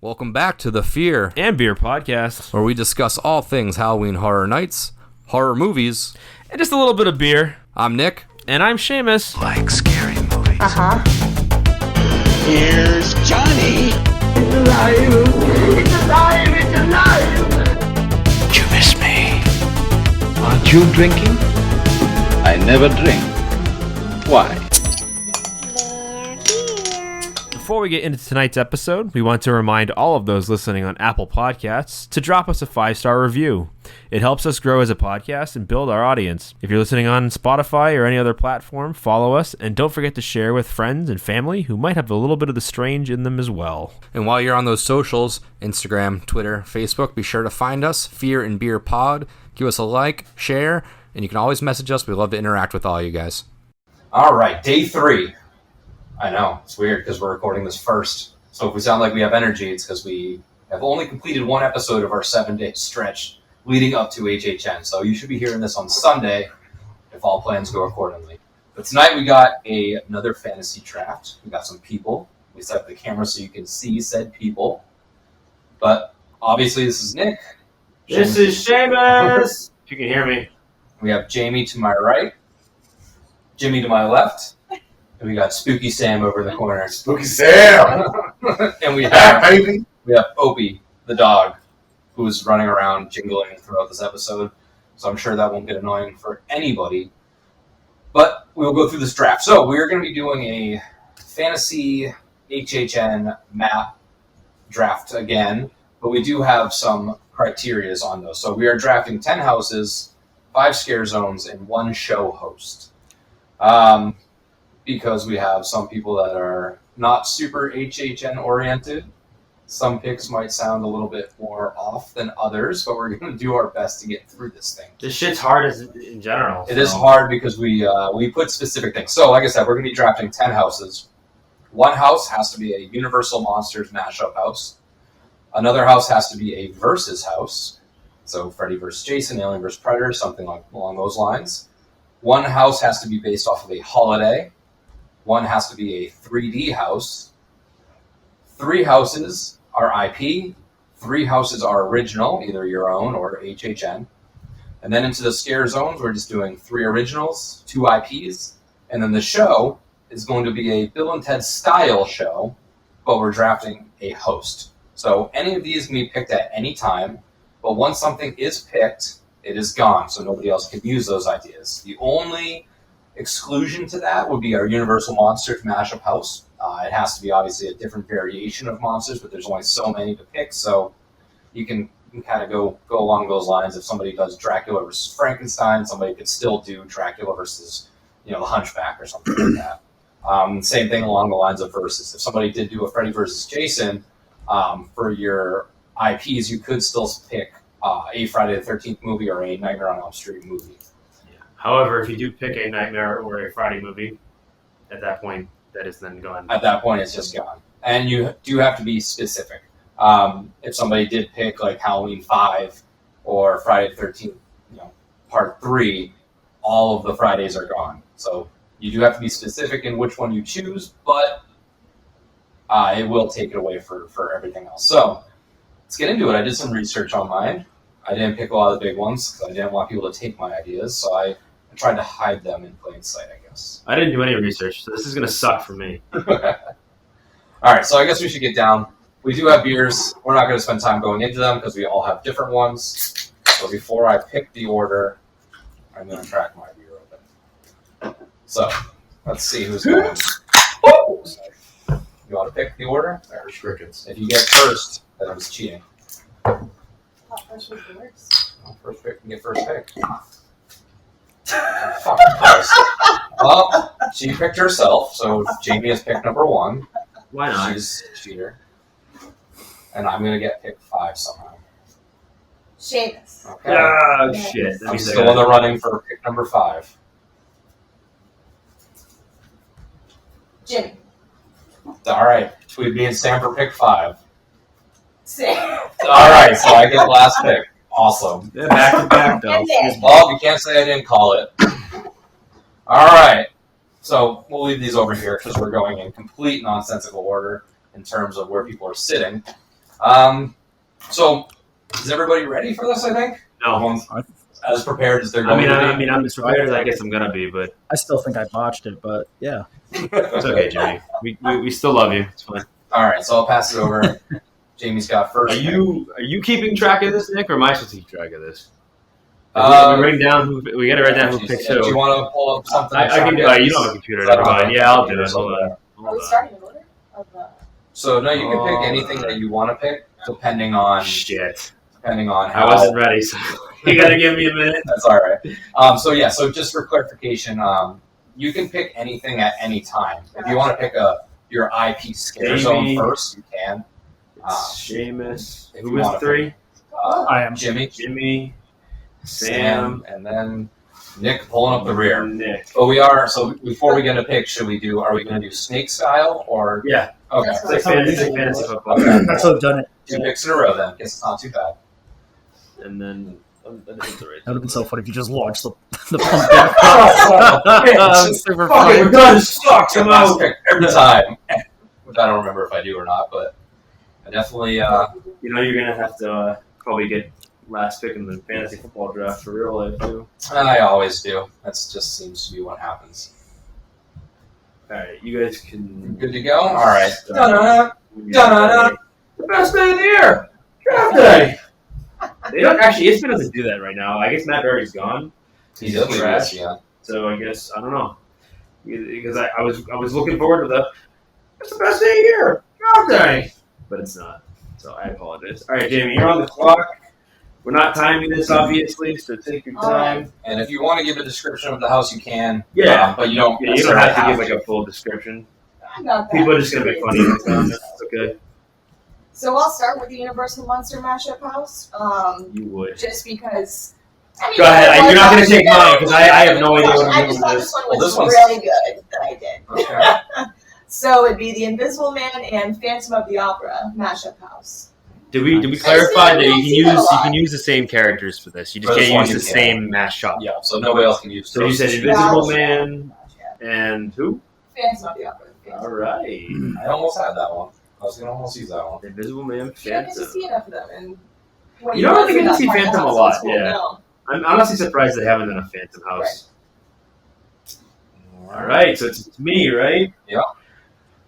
Welcome back to the Fear and Beer podcast, where we discuss all things Halloween Horror Nights, horror movies, and just a little bit of beer. I'm Nick. And I'm Seamus. Like scary movies. Uh-huh. Here's Johnny. It's alive! It's alive! It's alive! You miss me. Aren't you drinking? I never drink. Why? Before we get into tonight's episode, we want to remind all of those listening on Apple Podcasts to drop us a 5-star review. It helps us grow as a podcast and build our audience. If you're listening on Spotify or any other platform, follow us, and don't forget to share with friends and family who might have a little bit of the strange in them as well. And while you're on those socials, Instagram, Twitter, Facebook, be sure to find us, Fear and Beer Pod. Give us a like, share, and you can always message us. We love to interact with all you guys. All right, day 3. I know, it's weird because we're recording this first. So if we sound like we have energy, it's because we have only completed one episode of our 7-day stretch leading up to HHN. So you should be hearing this on Sunday if all plans go accordingly. But tonight we got another fantasy draft. We got some people. We set up the camera so you can see said people. But obviously this is Nick. This is Seamus! If you can hear me. We have Jamie to my right, Jimmy to my left. And we got Spooky Sam over in the corner. Spooky Sam! And we Yeah, have baby! Opie, the dog, who's running around jingling throughout this episode. So I'm sure that won't get annoying for anybody. But we'll go through this draft. So we're going to be doing a fantasy HHN map draft again. But we do have some criterias on those. So we are drafting 10 houses, 5 scare zones, and 1 show host. Because we have some people that are not super HHN oriented. Some picks might sound a little bit more off than others, but we're going to do our best to get through this thing. This shit's hard in general. It is hard because we put specific things. So, like I said, we're going to be drafting 10 houses. 1 house has to be a Universal Monsters mashup house. Another house has to be a versus house. So, Freddy versus Jason, Alien versus Predator, something along those lines. 1 house has to be based off of a holiday. 1 has to be a 3D house. 3 houses are IP. 3 houses are original, either your own or HHN. And then into the scare zones, we're just doing 3 originals, 2 IPs. And then the show is going to be a Bill and Ted style show, but we're drafting a host. So any of these can be picked at any time, but once something is picked, it is gone, so nobody else can use those ideas. The only exclusion to that would be our Universal Monsters mashup house. It has to be obviously a different variation of monsters, but there's only so many to pick, so you can kind of go along those lines. If somebody does Dracula versus Frankenstein, somebody could still do Dracula versus, the Hunchback or something like that. Same thing along the lines of versus. If somebody did do a Freddy versus Jason, for your IPs, you could still pick a Friday the 13th movie or a Nightmare on Elm Street movie. However, if you do pick a Nightmare or a Friday movie, at that point, that is then gone. At that point, it's just gone. And you do have to be specific. If somebody did pick like Halloween 5 or Friday the 13th, part 3, all of the Fridays are gone. So you do have to be specific in which one you choose, but it will take it away for everything else. So let's get into it. I did some research on mine. I didn't pick a lot of the big ones because I didn't want people to take my ideas, so I tried to hide them in plain sight, I guess. I didn't do any research, so this is going to suck for me. All right, so I guess we should get down. We do have beers. We're not going to spend time going into them because we all have different ones. So before I pick the order, I'm going to crack my beer open. So let's see who's going. Oh! You want to pick the order? Irish crickets. If you get first, then I was cheating. First was the worst. First pick, you get first pick. Fucking Christ. Well, she picked herself, so Jamie has picked number 1. Why not? She's a cheater. And I'm going to get pick 5 somehow. Seamus. Okay. Oh, shit. I'm still in the running for pick number 5. Jimmy. All right. Tweet me and Sam for pick 5. Sam. All right, so I get last pick. Awesome. Yeah, back to back, though. And then. Well, you can't say I didn't call it. All right. So we'll leave these over here because we're going in complete nonsensical order in terms of where people are sitting. So, is everybody ready for this? I think. No. Everyone's as prepared as they're going to be. I'm as prepared as I guess I'm gonna be, but I still think I botched it, but yeah. it's okay, Jimmy. We still love you. It's fine. All right, so I'll pass it over. Jamie's got first. Are you keeping track of this, Nick, or am I supposed to keep track of this? We write down we gotta write down who picks who. Do you want to pull up something? I can do. You don't have a computer. Never mind. Yeah, I'll do it. Hold on. Are we starting in order? So no, you can pick anything that you want to pick, depending on Shit. how. I wasn't ready, so you gotta give me a minute. That's all right. So just for clarification, you can pick anything at any time. If you want to pick your IP scare zone first, you can. Seamus. if Who you was wanna 3? I am. Jimmy. Sam. and then Nick pulling up the rear. Nick. But we are so before we get a pick, are we going to do snake style or Yeah. okay? That's It's like fantasy football. That's how I've done it. 2 picks in a row then. Guess it's not too bad. And then That would have been so funny if you just launched the pumpkin. It's super Fuck funny. it, we're done. Sucks. I'm out every time. Which I don't remember if I do or not, but I definitely. You know, you're gonna have to probably get last pick in the fantasy football draft for real life too. I always do. That just seems to be what happens. All right, you guys can. Good to go. All right. Da-da-da. Da-da-da. The best day of the year, draft day. They don't actually. ESPN doesn't do that right now. I guess Matt Berry's gone. He does trash. yeah. So I guess I don't know because I was looking forward to it's the best day of the year, draft day, but it's not. So I apologize. All right, Jamie, you're on the clock. We're not timing this, obviously, so take your time. And if you want to give a description of the house, you can. Yeah. But you don't. Yeah, you don't have to give like a full description. I got that. People are just gonna make fun of you. It's okay. So I'll start with the Universal Monster Mashup House. You would. Just because. I mean, Go ahead. You're not gonna take mine because I have no idea what I I'm just doing thought with this this. one was This one's- really good that I did. Okay. So it'd be the Invisible Man and Phantom of the Opera Mashup House. Did we clarify that you can use the same characters for this? You just For this can't one, use you the can. same mashup. Yeah. So nobody else can use. So you said those. Invisible Man and who? Phantom of the Opera. All right. I almost had that one. I was gonna almost use that one. Invisible Man, You don't get to Phantom. see enough of them. And when You know, I go think I through can see that part of the Phantom a house, lot, it's cool. yeah. No. I'm honestly surprised they haven't done a Phantom House. All right, so it's me, right? Yeah.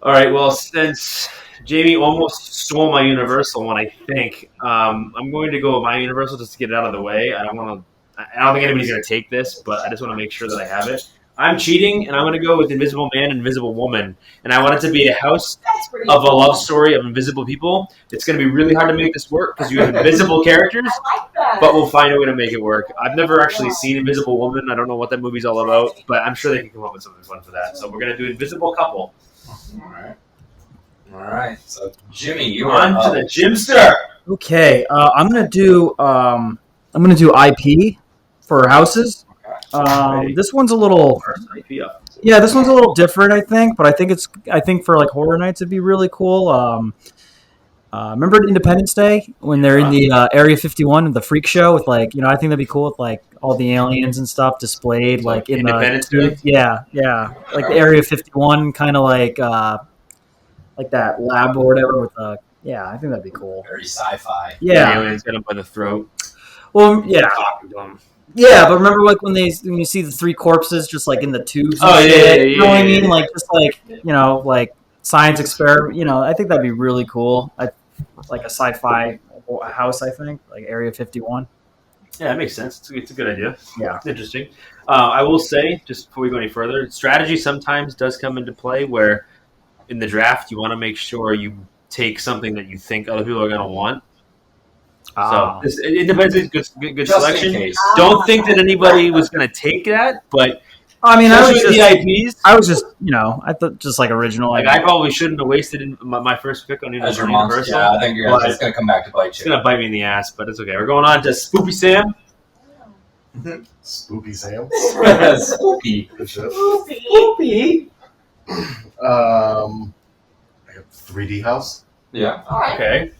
All right, well, since Jamie almost stole my Universal one, I think I'm going to go with my Universal just to get it out of the way. I don't think anybody's going to take this, but I just want to make sure that I have it. I'm cheating, and I'm going to go with Invisible Man and Invisible Woman, and I want it to be a house That's pretty of a cool. love story of invisible people. It's going to be really hard to make this work because you have invisible characters. I like that. But we'll find a way to make it work. I've never actually seen Invisible Woman. I don't know what that movie's all about, but I'm sure they can come up with something fun for that. So we're gonna do Invisible Couple. All right. So Jimmy, you On are to the Jimster. Okay, I'm gonna do IP for houses. This one's a little this one's a little different, I think, but I think for like horror nights it'd be really cool. Remember Independence Day when they're in the Area 51, the freak show with like, I think that'd be cool with like all the aliens and stuff displayed like in Independence the Day? yeah, like the Area 51 kind of like that lab or whatever with I think that'd be cool. very sci-fi. The Yeah. aliens get him by the throat. Well, yeah. Talking to him. Yeah, but remember like when you see the 3 corpses just like in the tubes and Oh, yeah, shit, yeah, you know what I yeah, mean? yeah. Like just like, like science experiment, I think that'd be really cool. Like a sci-fi house, I think, like Area 51. Yeah, that makes sense. It's a good idea. Yeah. It's interesting. I will say, just before we go any further, strategy sometimes does come into play where in the draft you want to make sure you take something that you think other people are going to want. So it depends. It's good Just selection. in case. Don't think that anybody was going to take that, but I mean, I was especially just, VIPs. I was just, I thought just like original. Like I probably shouldn't have wasted my first pick on As your Universal. monster, yeah, I think But it's gonna come back to bite it's you. going to bite me in the ass, but it's okay. We're going on to Spoopy Sam. Spoopy Sam. Spooky. Good shit. Oopsie. I have 3D house. Yeah. All right. Okay.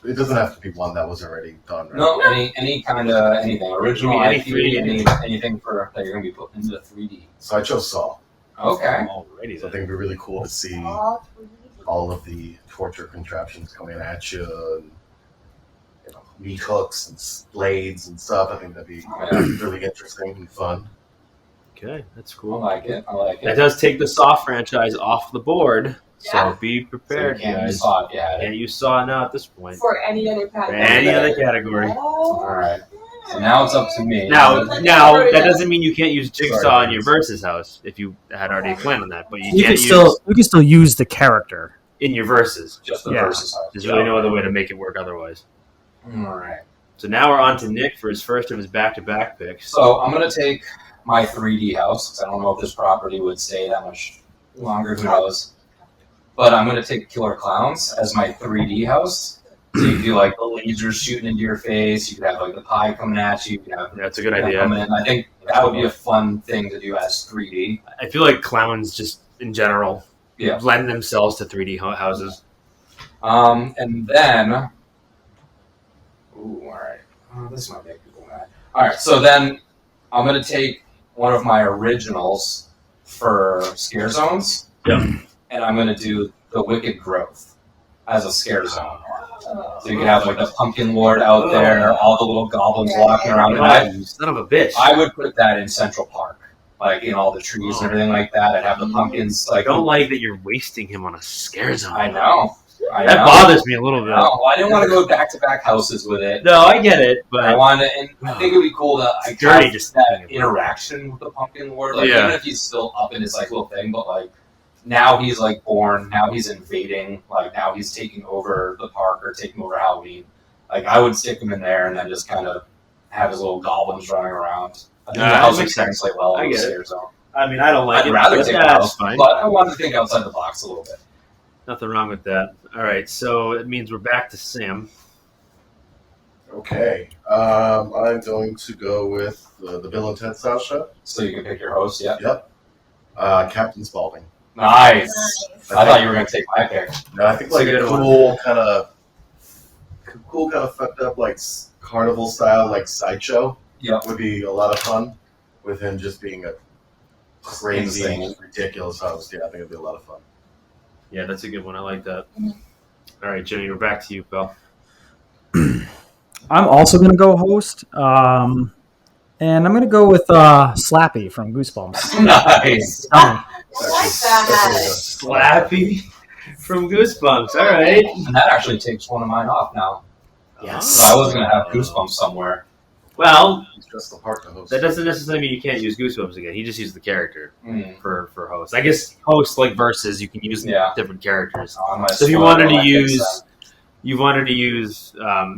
It doesn't have to be one that was already done, right? No, any kind of anything original Any IP, 3D. anything for that you're gonna be put into the 3D. So I chose Saw. Okay. Alrighty So I think it'd be really cool to see All 3D. all of the torture contraptions coming at you, and, meat hooks and blades and stuff. I think that'd be really interesting and fun. Okay, that's I cool. like it. I like That it. does take the Saw franchise off the board, Yeah. so be So you prepared, can't guys. use Saw if you had it. Can't use Saw now at this point. For any other For category. any other category. Oh, All right. So now it's up to me. Now, that doesn't mean you can't use Jigsaw Sorry. in your versus house if you had already planned on that, but you You can't can still use the character. in your versus. just the Yeah. versus house. There's really no other way to make it work otherwise. All right. So now we're on to Nick for his first of his back-to-back picks. So I'm gonna take my 3D house, 'cause I don't know if this property would stay that much longer. Who knows? But I'm gonna take Killer Clowns as my 3D house. So you do like the lasers shooting into your face. You could have like the pie coming at you. You could have That's a good coming idea. in. I think that would be a fun thing to do as 3D. I feel like clowns just in general Yeah. lend themselves to 3D houses. And then, ooh, all right. Oh, this might make people mad. All right, so then I'm gonna take one of my originals for scare zones. Yep. And I'm gonna do the Wicked Growth as a scare zone. Oh. So you can have like the Pumpkin Lord out there, all the little goblins walking around. And You son of a bitch. I would put that in Central Park, like in all the trees and everything like that. I'd have the pumpkins I like. don't like that you're wasting him on a scare zone. I know. I That know. bothers me a little bit. No, I didn't want to go back to back houses with it. No, I get it, but I wanted, and I think it'd be cool to It's dirty have just that thinking about it. interaction with the Pumpkin Lord. Like Yeah. even if he's still up in his like little thing, but like now he's like born, now he's invading, like now he's taking over the park or taking over Halloween. Like I would stick him in there and then just kind of have his little goblins running around. I think the that house makes extends like well I in the get it. stairs zone. I mean, I don't like I'd it. rather but take yeah, the that's house, fine. but I wanted to think outside the box a little bit. Nothing wrong with that. All right, so it means we're back to Sam. Okay. I'm going to go with the Bill and Ted Style Show. So you can pick your host, yeah. Yep. Captain Spaulding. Nice. Nice. I thought you were gonna take my pick. No, I think like It's a a good cool kind of fucked up like carnival style like sideshow. Yep. Would be a lot of fun with him just being a crazy, Insane. ridiculous host. Yeah, I think it'd be a lot of fun. Yeah, that's a good one. I like that. All right, Jimmy, we're back to you, pal. I'm also going to go host. And I'm going to go with Slappy from Goosebumps. Nice. I like that. Slappy from Goosebumps. All right. And that actually takes one of mine off now. Yes. So I was gonna have Goosebumps somewhere. Well, He's just the part to host. that doesn't necessarily mean you can't use Goosebumps again. He just used the character Mm. for host. I guess host like versus you can use Yeah. different characters. I'm gonna So if you spoil wanted my to picks use,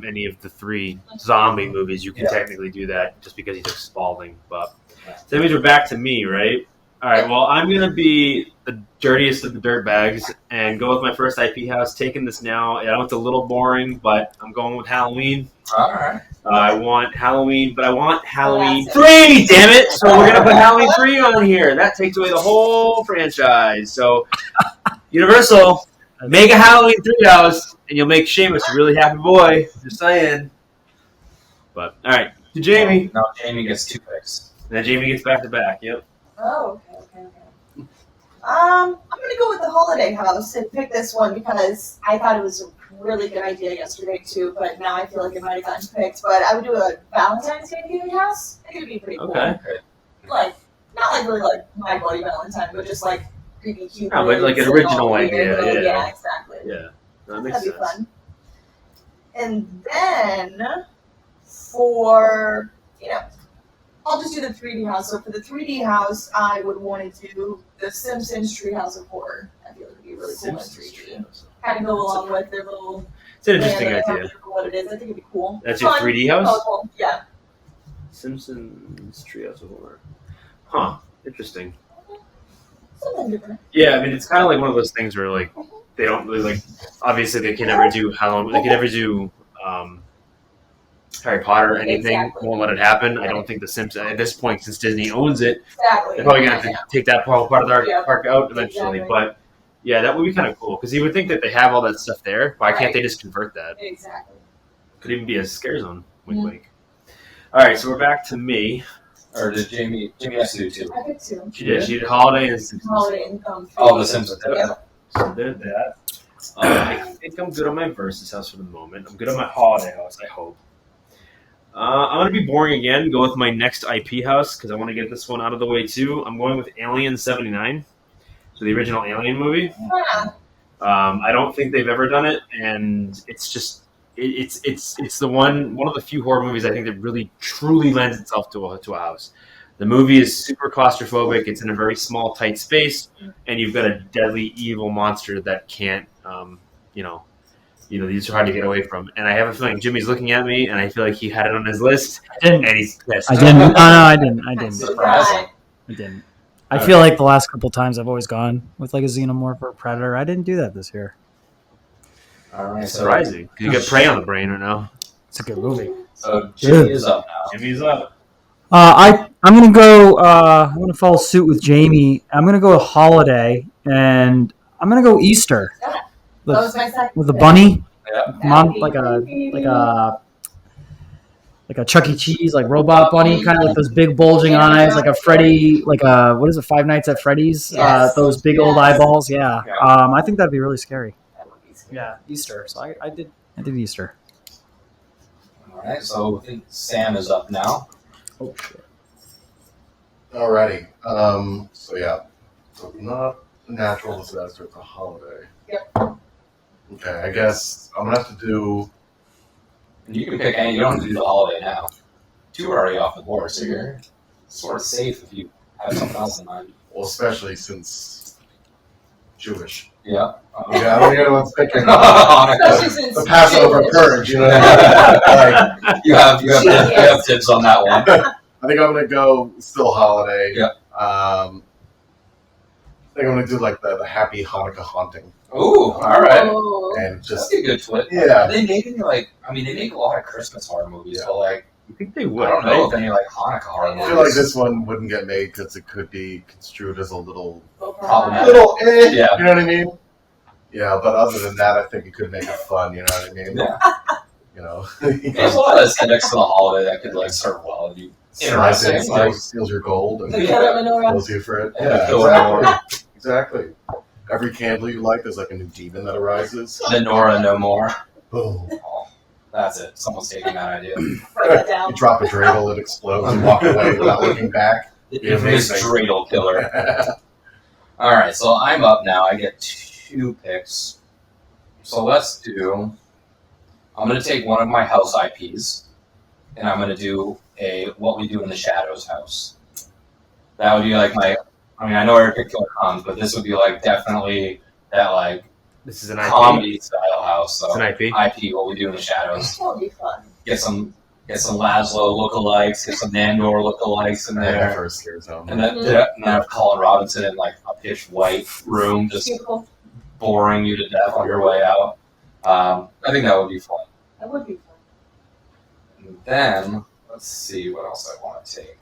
any of the 3 zombie movies, you can Yeah. technically do that just because he took Spalding. But so that means we're back to me, right? All right. Well, I'm gonna be the dirtiest of the dirt bags and go with my first IP house. Taking this now. I know it's a little boring, but I'm going with Halloween. then. All right. I want Halloween, but I want Halloween that's 3, damn it! So we're going to put Halloween 3 on here. That takes away the whole franchise. So, Universal, make a Halloween 3 house, and you'll make Seamus a really happy boy. Just saying. But, all right, to Jamie. Now Jamie gets 2 picks. And then Jamie gets back to back, yep. Oh, okay. I'm gonna go with the holiday house and pick this one because I thought it was a really good idea yesterday too, but now I feel like it might have gotten picked. But I would do a Valentine's Day viewing house. I think it'd be pretty cool. Okay. Like, not like really like My Bloody Valentine, but just like creepy cute. Oh, but like an original idea, yeah. Yeah, exactly. Yeah, that makes That'd sense. be fun. And then for, I'll just do the 3D house. So for the 3D house, I would want to do the Simpsons Treehouse of Horror. I feel like it'd be really cool in 3D. Kind of go along with their little. It's an interesting land that they idea. have for what it is. I think it'd be cool. That's your Fun, 3D house? colorful. Yeah. Simpsons Treehouse of Horror. Huh, interesting. Something different. Yeah, I mean, it's kind of like one of those things where, like, they don't really, like, obviously they can never do Halloween, they can never do Harry Potter or anything, Exactly. won't let it happen. I don't think The Simpsons, at this point, since Disney owns it, Exactly. they're probably going to have to take that whole part of their Yeah. park out eventually. Exactly. But, yeah, that would be kind of cool, because you would think that they have all that stuff there. Why can't Right. they just convert that? Exactly. Could even be a scare zone. Wink, Mhm. wink. All right, so we're back to me. Or did Jamie has to do 2. I picked 2. She did Holiday and Simpsons. Holiday and Oh, The Simpsons. Yeah. So did that. I think I'm good on my versus house for the moment. I'm good on my holiday house, I hope. I'm going to be boring again, go with my next IP house, because I want to get this one out of the way too. I'm going with Alien 79, so the original Alien movie. Yeah. I don't think they've ever done it, and it's just it's the one of the few horror movies I think that really truly lends itself to a house. The movie is super claustrophobic. It's in a very small, tight space, and you've got a deadly, evil monster that can't, these are hard to get away from. And I have a feeling Jimmy's looking at me, and I feel like he had it on his list, and he's pissed. I didn't. No, I didn't. Surprising. I didn't. I feel like the last couple times I've always gone with like a xenomorph or a predator. I didn't do that this year. All right, It's surprising. You get Prey on the brain right now. It's a good movie. So Jimmy is up now. Jimmy's up. I'm gonna go. I'm gonna follow suit with Jamie. I'm gonna go holiday, and I'm gonna go Easter. That was my second. With a bunny, Yeah. like a Chuck E. Cheese, like robot bunny, kind of like those big bulging eyes, like a Freddy, like a what is it, Five Nights at Freddy's? Yes. Those big old Yes. eyeballs. Yeah. Yeah. I think that'd be really scary. Yeah, Easter. So I did Easter. All right, so I think Sam is up now. Oh shit. Alrighty. So yeah. So not a natural disaster, it's a holiday. Yep. Okay, I guess I'm gonna have to do. And you can pick any. You don't have to do the holiday now. Two are already off the board, so you're sort of safe if you have something else in mind. Well, especially since Jewish. Yeah. Yeah, I'm the other one's picking Especially since the Passover Jewish. purge, you know what I mean? Like, you have tips on that one. I think I'm gonna go still holiday. Yeah. I think I'm gonna do like the happy Hanukkah haunting Ooh, all right. Oh. and That's just a good flip. yeah. They make any they make a lot of Christmas horror movies, Yeah. but like You think they I would? don't know if any like Hanukkah horror I movies. feel like this one wouldn't get made because it could be construed as a little, Problematic. Yeah. you know what I mean? Yeah, but other than that, I think it could make it fun. You know what I mean? Yeah. You know, There's a lot of aesthetics to the holiday that could like serve well and be interesting. Like, steals your gold and The killer menorah. kills you for it. Yeah, Yeah, killer exactly. Exactly. Every candle you light, there's like a new demon that arises. the Nora no more. Boom. Oh, that's it. Someone's taking that idea. Write that down. You drop a dreidel, it explodes, and walk away without looking back. The Yeah, infamous amazing. dreidel killer. All right, so I'm up now. I get 2 picks. So let's do. I'm going to take one of my house IPs, and I'm going to do a What We Do in the Shadows house. That would be like my. I mean, I know I already picked Killer Clowns, but this would be like definitely that like This is an IP. comedy style house. So It's an IP. IP, What We Do in the Shadows. That would be fun. Get some Laszlo lookalikes, get some Nandor lookalikes in there. For a scare zone. And then have Colin Robinson in like a pitch white room, just Beautiful. boring you to death on your way out. I think that would be fun. That would be fun. And then let's see what else I want to take.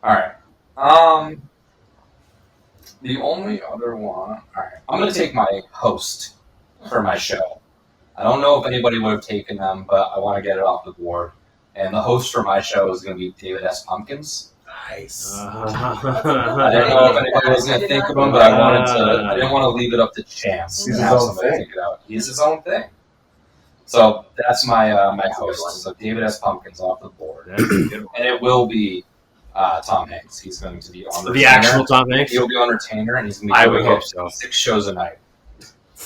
All right. The only other one. All right. I'm gonna take my host for my show. I don't know if anybody would have taken them, but I want to get it off the board. And the host for my show is going to be David S. Pumpkins. Nice. I didn't know if anybody was going to think of him, but I didn't want to leave it up to chance. He's and his have own somebody thing. take it out. He's his own thing. So that's my my host. So David S. Pumpkins off the board, and it will be Tom Hanks. He's going to be on The Retainer. actual Tom Hanks. He'll be on Retainer, and he's going to I be would doing hope it so. 6 shows a night.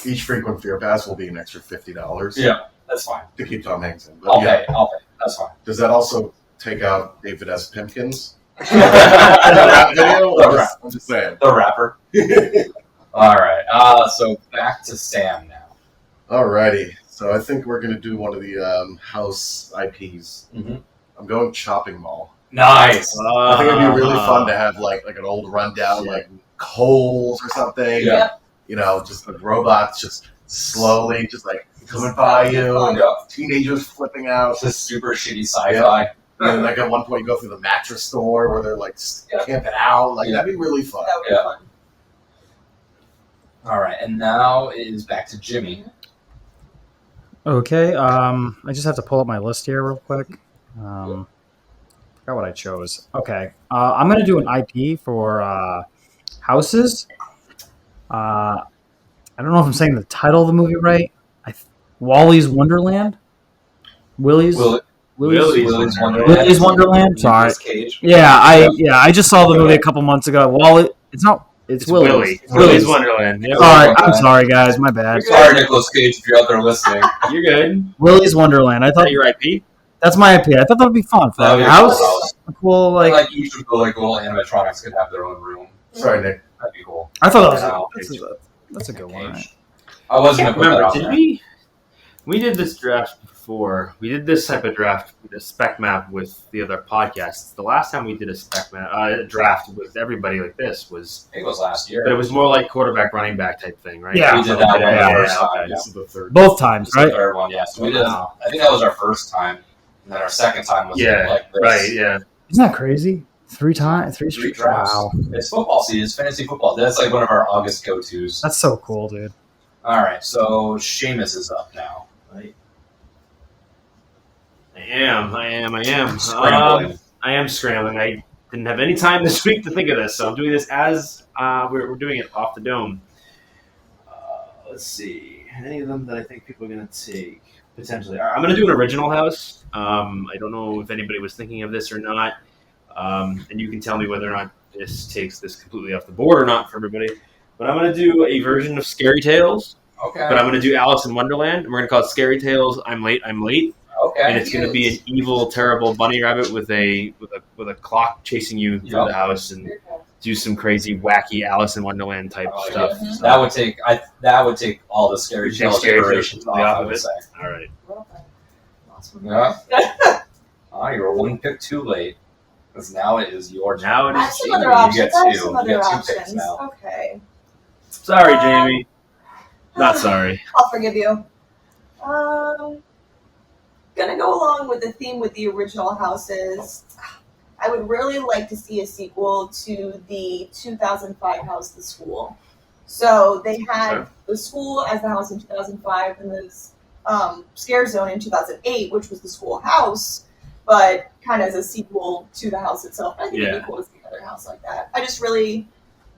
Each frequent fear pass will be an extra $50 Yeah, that's fine. to keep Tom Hanks in. But I'll yeah. pay. That's fine. Does that also take out David S. Pimpkins? the Rap video? I'm just saying. rapper. All right. So back to Sam now. Alrighty. So I think we're going to do one of the house IPs. Mhm. I'm going Chopping Mall. Nice. I think it'd be really fun to have like an old rundown, like Coles or something. Yeah. You know, just the robots just slowly just like coming by you. And Yeah. teenagers flipping out. Just super shitty sci-fi. And then, like at one point you go through the mattress store where they're like camping out. Like Yeah. that'd be really fun. That would be Yeah. fun. All right, and now it is back to Jimmy. Okay. I just have to pull up my list here real quick. Forgot what I chose. Okay. I'm gonna do an IP for houses. I don't know if I'm saying the title of the movie right. Wally's Wonderland. Willie's Wonderland. Willie's Wonderland. Sorry. Nicolas Cage. Yeah, I just saw the movie a couple months ago. Wally. It's not. It's Willie's. Willie's Wonderland. Yep. Sorry, I'm sorry, guys. My bad. Sorry, Nicolas Cage, if you're out there listening. You're good. Willie's Wonderland. I Is thought that your IP? that's my IP. I thought that would be fun for That'd a be a house. cool house. A cool Like each of the little animatronics could have their own room. Sorry, Nick. That'd be cool. I thought that Wow. was that's a good one. Right? I wasn't gonna put that Remember, out did there. we did this draft before. We did this type of draft with a spec map with the other podcasts. The last time we did a spec map draft with everybody like this was, I think it was last year. but it was more like quarterback, running back type thing, right? Yeah. We did that one Yeah, the first time. okay. Yeah. This is the third. Both times, This is the right? third one, yeah. So we did. Wow. I think that was our first time, and then our second time was Yeah, like this. right, yeah. Isn't that crazy? Three Three straight. drafts. Wow, It's football season. It's fantasy football. That's like one of our August go-tos. that's so cool, dude. All right, so Seamus is up now. Right? I am. Scrambling. I am scrambling. I didn't have any time this week to think of this, so I'm doing this as we're doing it off the dome. Let's see. Any of them that I think people are going to take, potentially. All right, I'm going to do an original house. I don't know if anybody was thinking of this or not, and you can tell me whether or not this takes this completely off the board or not for everybody. But I'm going to do a version of Scary Tales, Okay. but I'm going to do Alice in Wonderland, and we're going to call it Scary Tales, I'm Late, I'm Late. Okay. And it's going to be an evil, terrible bunny rabbit with a clock chasing you through Yep. the house and do some crazy, wacky Alice in Wonderland type Oh, stuff. yeah. That would take all the scary Take tales Scary decorations Tales off, off I of would it. say. All right. Yeah. You were one pick too late. Because now it is your turn. Now it I have is some Jamie. other You options. get I have two. some You other get two picks options. now. Okay. Sorry, Jamie. Not sorry. I'll forgive you. Gonna go along with the theme with the original houses. I would really like to see a sequel to the 2005 house, The School. So they had Sure. The School as the house in 2005, and this Scare Zone in 2008, which was The School house, but kind of as a sequel to the house itself. I think it'd Yeah. be cool to see another house like that. I just really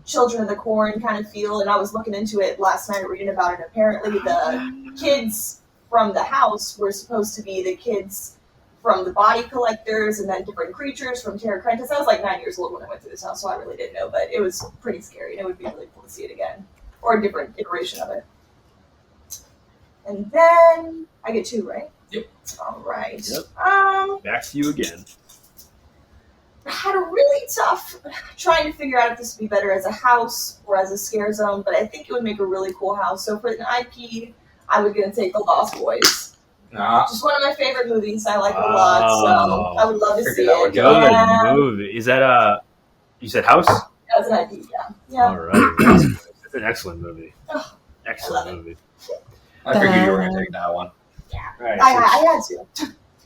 Children of the Corn kind of feel, and I was looking into it last night, reading about it. Apparently, the kids from the house were supposed to be the kids from the body collectors, and then different creatures from Terra Crentis. I was like 9 years old when I went to this house, so I really didn't know, but it was pretty scary, and it would be really cool to see it again, or a different iteration of it. And then I get two, right? Yep. All right. Yep. Back to you again. I had a really tough trying to figure out if this would be better as a house or as a scare zone, but I think it would make a really cool house. So for an IP, I would gonna take The Lost Boys. Nah. Just one of my favorite movies. I like it a lot, so I would love to Figured see that it. would Good go. Yeah, movie. Is that you said House? as an IP, yeah. All right. It's an excellent movie. Oh, Excellent I love movie. I figured you were going to take that one. All right. I had to.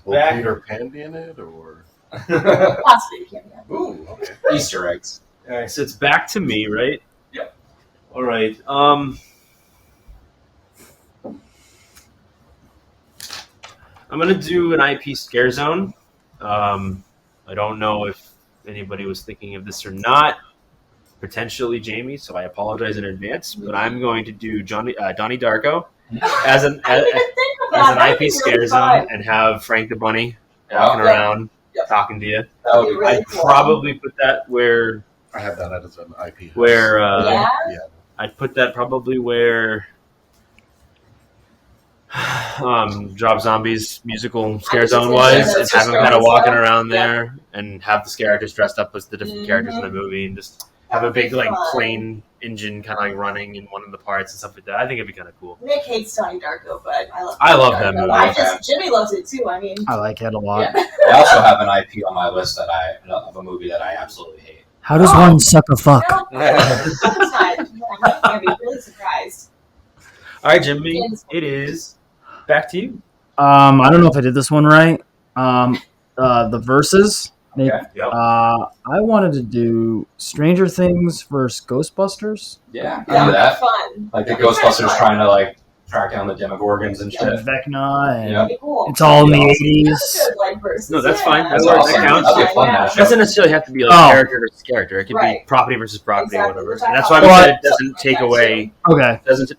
Will Back- Peter Pan be in it, or? Possibly, yeah. Ooh, okay. Easter eggs. All right, so it's back to me, right? Yep. All right. I'm gonna do an IP scare zone. I don't know if anybody was thinking of this or not. Potentially Jamie, so I apologize in advance. But I'm going to do Donnie Darko as an I didn't even think of that. as an That would IP be scare really zone fun. and have Frank the Bunny walking Yeah. around Yep. talking to you. That would be Really I'd cool. probably put that where I have that as an IP. Yeah. I'd put that probably where Drop Zombies musical scare was zone just was, gonna and say have that's him just kind of great. walking around Yeah. there and have the characters dressed up as the different characters in the movie and just have a big like Fun. plane engine kind of like running in one of the parts and stuff like that. I think it'd be kind of cool. Nick hates Donnie Darko, but I love. I love Donnie that Darko. movie. I just Jimmy loves it too. I mean, I like it a lot. yeah. I also have an IP on my list of a movie that I absolutely hate. How does one suck a fuck? No, I'm gonna be really surprised. All right, Jimmy, it is back to you. I don't know if I did this one right. The verses. Okay. Yep. I wanted to do Stranger Things versus Ghostbusters. Yeah, I That do would that. be fun. Like the That'd be kinda Ghostbusters fun. trying to like track down the Demogorgons and shit. And Vecna, and Yeah. Pretty cool. it's all in the That'd That's 80s. good, like, versus. No, that's fine. That's That awesome. counts. That'd be a fun matchup. It doesn't necessarily have to be like Oh. character versus character. It could Right. be property versus property, Exactly, whatever. which I And that's thought why we was said it doesn't take that away. Okay. Doesn't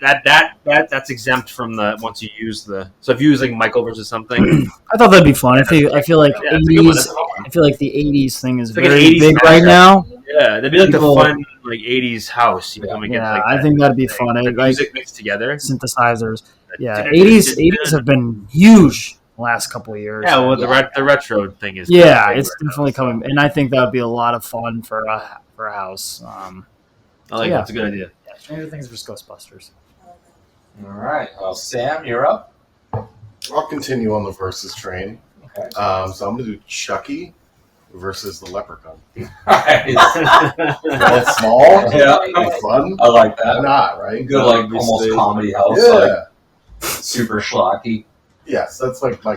that's exempt from the once you use the. So if you use like Michael versus something, I thought that'd be fun. I feel like yeah, that's a good one. 80s. That's a good one. I feel like the 80s thing is It's like an very 80s big right mashup. now. Yeah, that'd be like People- the fun like '80s house. You come and get Yeah, like I that think that'd be thing, fun. the Like music mixed together. synthesizers. Yeah, 80s have been huge the last couple of years. Yeah, well, the retro thing is. Yeah, kind of it's big right definitely now, coming, and I think that would be a lot of fun for a house. I like Yeah. that. It's a good idea. Yeah, Stranger Things versus Ghostbusters. All right. Well, Sam, you're up. I'll continue on the versus train. Okay. So I'm gonna do Chucky versus the Leprechaun. Nice. Well, small, Yeah. and fun. I like Why that. not, right? Good, like almost comedy house. Yeah. Like super schlocky. Yes, that's like my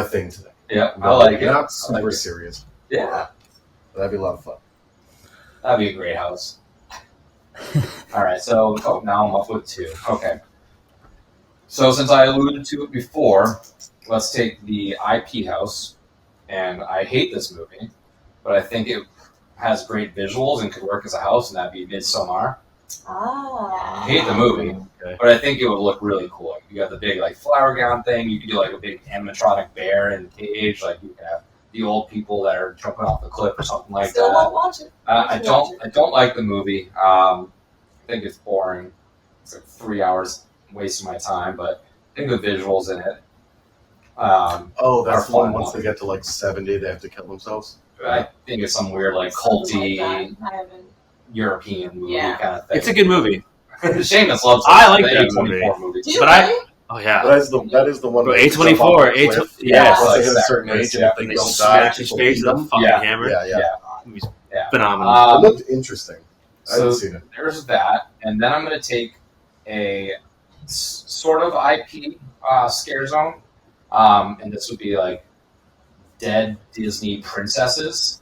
thing today. Yeah, I like it. Not I super like it. serious. Yeah, That'd be a lot of fun. that'd be a great house. All right, so now I'm up with 2. Okay. So since I alluded to it before, let's take the IP house. And I hate this movie, but I think it has great visuals and could work as a house, and that'd be Midsommar. Ah. I hate the movie, Okay. but I think it would look really cool. Like, you got the big like flower gown thing. You could do like a big animatronic bear in a cage. Like you could have the old people that are jumping off the cliff or something like Still that. won't watch it. I don't like the movie. I think it's boring. It's like 3 hours wasting my time, but I think the visuals in it. Oh, that's Are the one. fun. Once they get to like 70, they have to kill themselves. I think it's some weird like Something culty like that. I haven't. European movie Yeah. kind of thing. It's a good movie. Seamus loves it. I like the that A24 movie. Do you But I- really? Oh yeah. That is the one. Bro, that jump A24, off the cliff. Yes. Yeah. Once they hit a Like certain that. age, Yeah. and if And they they don't smash die, his face with a them. fucking Yeah. hammer. Yeah. It was Yeah. phenomenal. It looked interesting. I haven't So seen it. there's that, and then I'm going to take a sort of IP scare zone, and this would be like dead Disney princesses,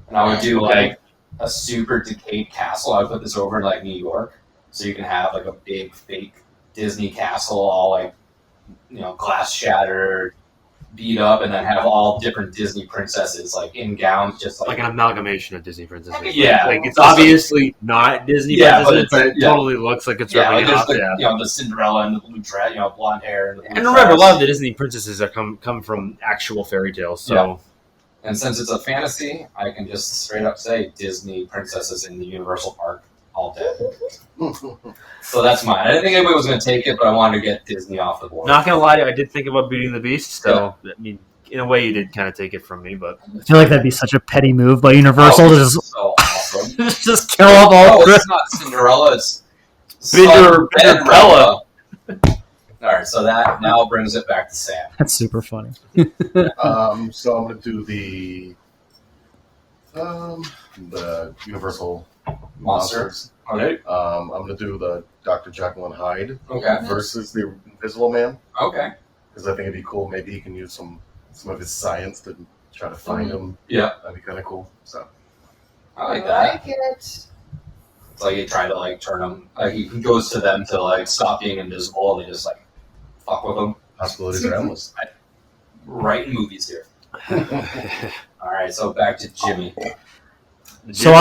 and I would do like a super decayed castle. I would put this over in like New York, so you can have like a big fake Disney castle, all like glass shattered, beat up, and then have all different Disney princesses like in gowns, just Like an amalgamation of Disney princesses. Yeah. Like it's obviously not Disney Yeah, but princesses, but it yeah. totally looks like it's yeah, like ripping there's off. the Yeah. the Cinderella and the blue dress, blonde hair and the blue And remember, a dress. lot of the Disney princesses are come from actual fairy tales. So And since it's a fantasy, I can just straight up say Disney princesses in the Universal Park, all dead. So that's mine. I didn't think anybody was going to take it, but I wanted to get Disney off the board. not gonna lie, I did think about Beauty and the Beast. So I mean, in a way, you did kind of take it from me, but I feel like that'd be such a petty move by Universal to just so awesome. just kill off all. Oh, it's not Cinderella. It's Cinderella. All right, so that now brings it back to Sam. That's super funny. So I'm gonna do the Universal Monsters. Okay. I'm gonna do the Dr. Jekyll and Hyde Okay. versus the Invisible Man Okay. because I think it'd be cool. Maybe he can use some of his science to try to find him. Yeah. That'd be kind of cool. So I like that. I like it. It's like he tried to like turn him. Like he goes to them to like stop being invisible, and they just like fuck with him. possibilities are endless. Writing movies here. All right, so back to Jimmy. So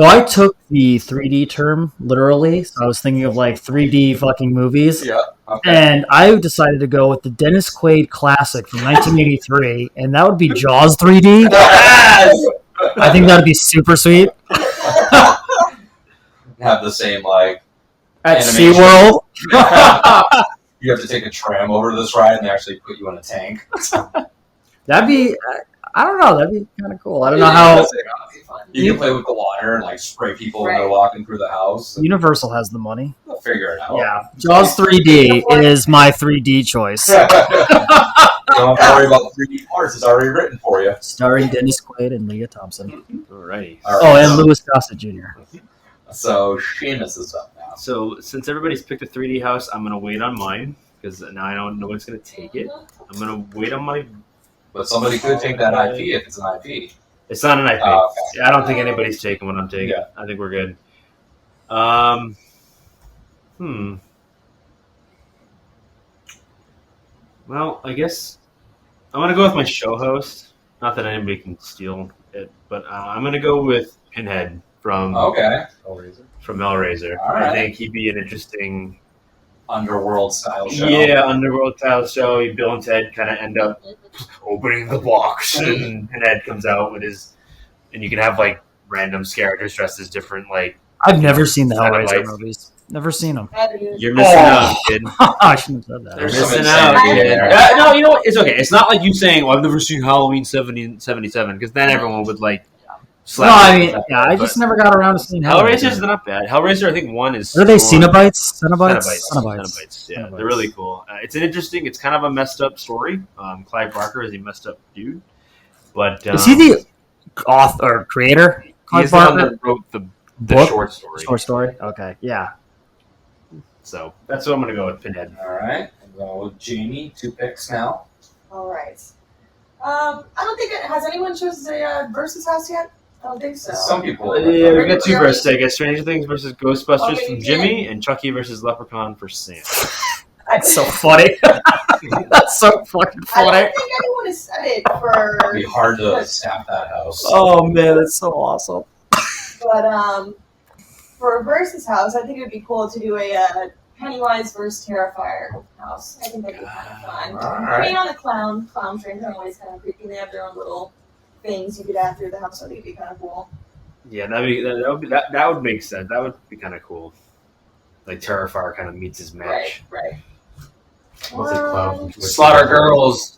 I took the 3D term literally. So I was thinking of like 3D fucking movies. Yeah. Okay. And I decided to go with the Dennis Quaid classic from 1983, and that would be Jaws 3D. I think that would be super sweet. Have the same like At animation. SeaWorld. You have to take a tram over to this ride, and they actually put you in a tank. That'd be, I don't know, that'd be kind of cool. I don't know Yeah, how that's it. You can play with the water and like spray people when they're Right. walking through the house. Universal has the money. We'll figure it out. Yeah, Jaws 3D is my 3D choice. Don't worry about the 3D parts; it's already written for you. Starring Dennis Quaid and Leah Thompson. Alrighty. All right, Oh, and Louis Gossett Jr. So Seamus is up now. So since everybody's picked a 3D house, I'm gonna wait on mine because now I know nobody's gonna take it. I'm gonna wait on my. But somebody could take that IP if it's an IP. It's not an IP. Okay. I don't think anybody's taking what I'm taking. Yeah. I think we're good. Well, I guess I'm gonna go with my show host. Not that anybody can steal it, but I'm gonna go with Pinhead from Okay. Hellraiser. All I right. think he'd be an interesting, Underworld style show. underworld style show. Bill and Ted kind of end up opening the box, and Pinhead comes out with his, and you can have like random characters dressed as different like. I've never seen the Satellites. Hellraiser movies. Never seen them. You're missing out, kid. I shouldn't have said that. You're There's some missing out, insanity kid. there. No, you know what? It's okay. It's not like you saying, "Well, I've never seen Halloween 77," because then everyone would like. No, I mean, slap yeah, I but just never got around to seeing Hellraiser's not bad. Hellraiser, I think one is. What are they? still on- Cenobites? Cenobites? Cenobites. Yeah, they're really cool. It's an interesting. It's kind of a messed up story. Clive Barker is a messed up dude, but Is he the author or creator? he's Clive the one Barker? that wrote the Book? short story. Short story? Okay, yeah. So that's what I'm going to go with. Pinhead. All right. We'll go with Jamie. 2 picks now. All right. I don't think has anyone chosen a versus house yet. I don't think so. Some people. Yeah, we got 2 versus. I guess Stranger Things versus Ghostbusters Okay, from you Jimmy, and Chucky versus Leprechaun for Sam. That's so funny. That's so fucking I funny. don't think anyone has said it for. It'd be hard to staff that house. Oh man, that's so awesome. But for a versus house, I think it would be cool to do a Pennywise versus Terrifier house. I think that'd be kind of fun. All I right. mean, on the clown trains are always kind of creepy. They have their own little things you could add through the house. So I think it'd be kind of cool. Yeah, that would make sense. That would be kind of cool. Like Terrifier kind of meets his match. Right. What's it, clown? Slaughter girls.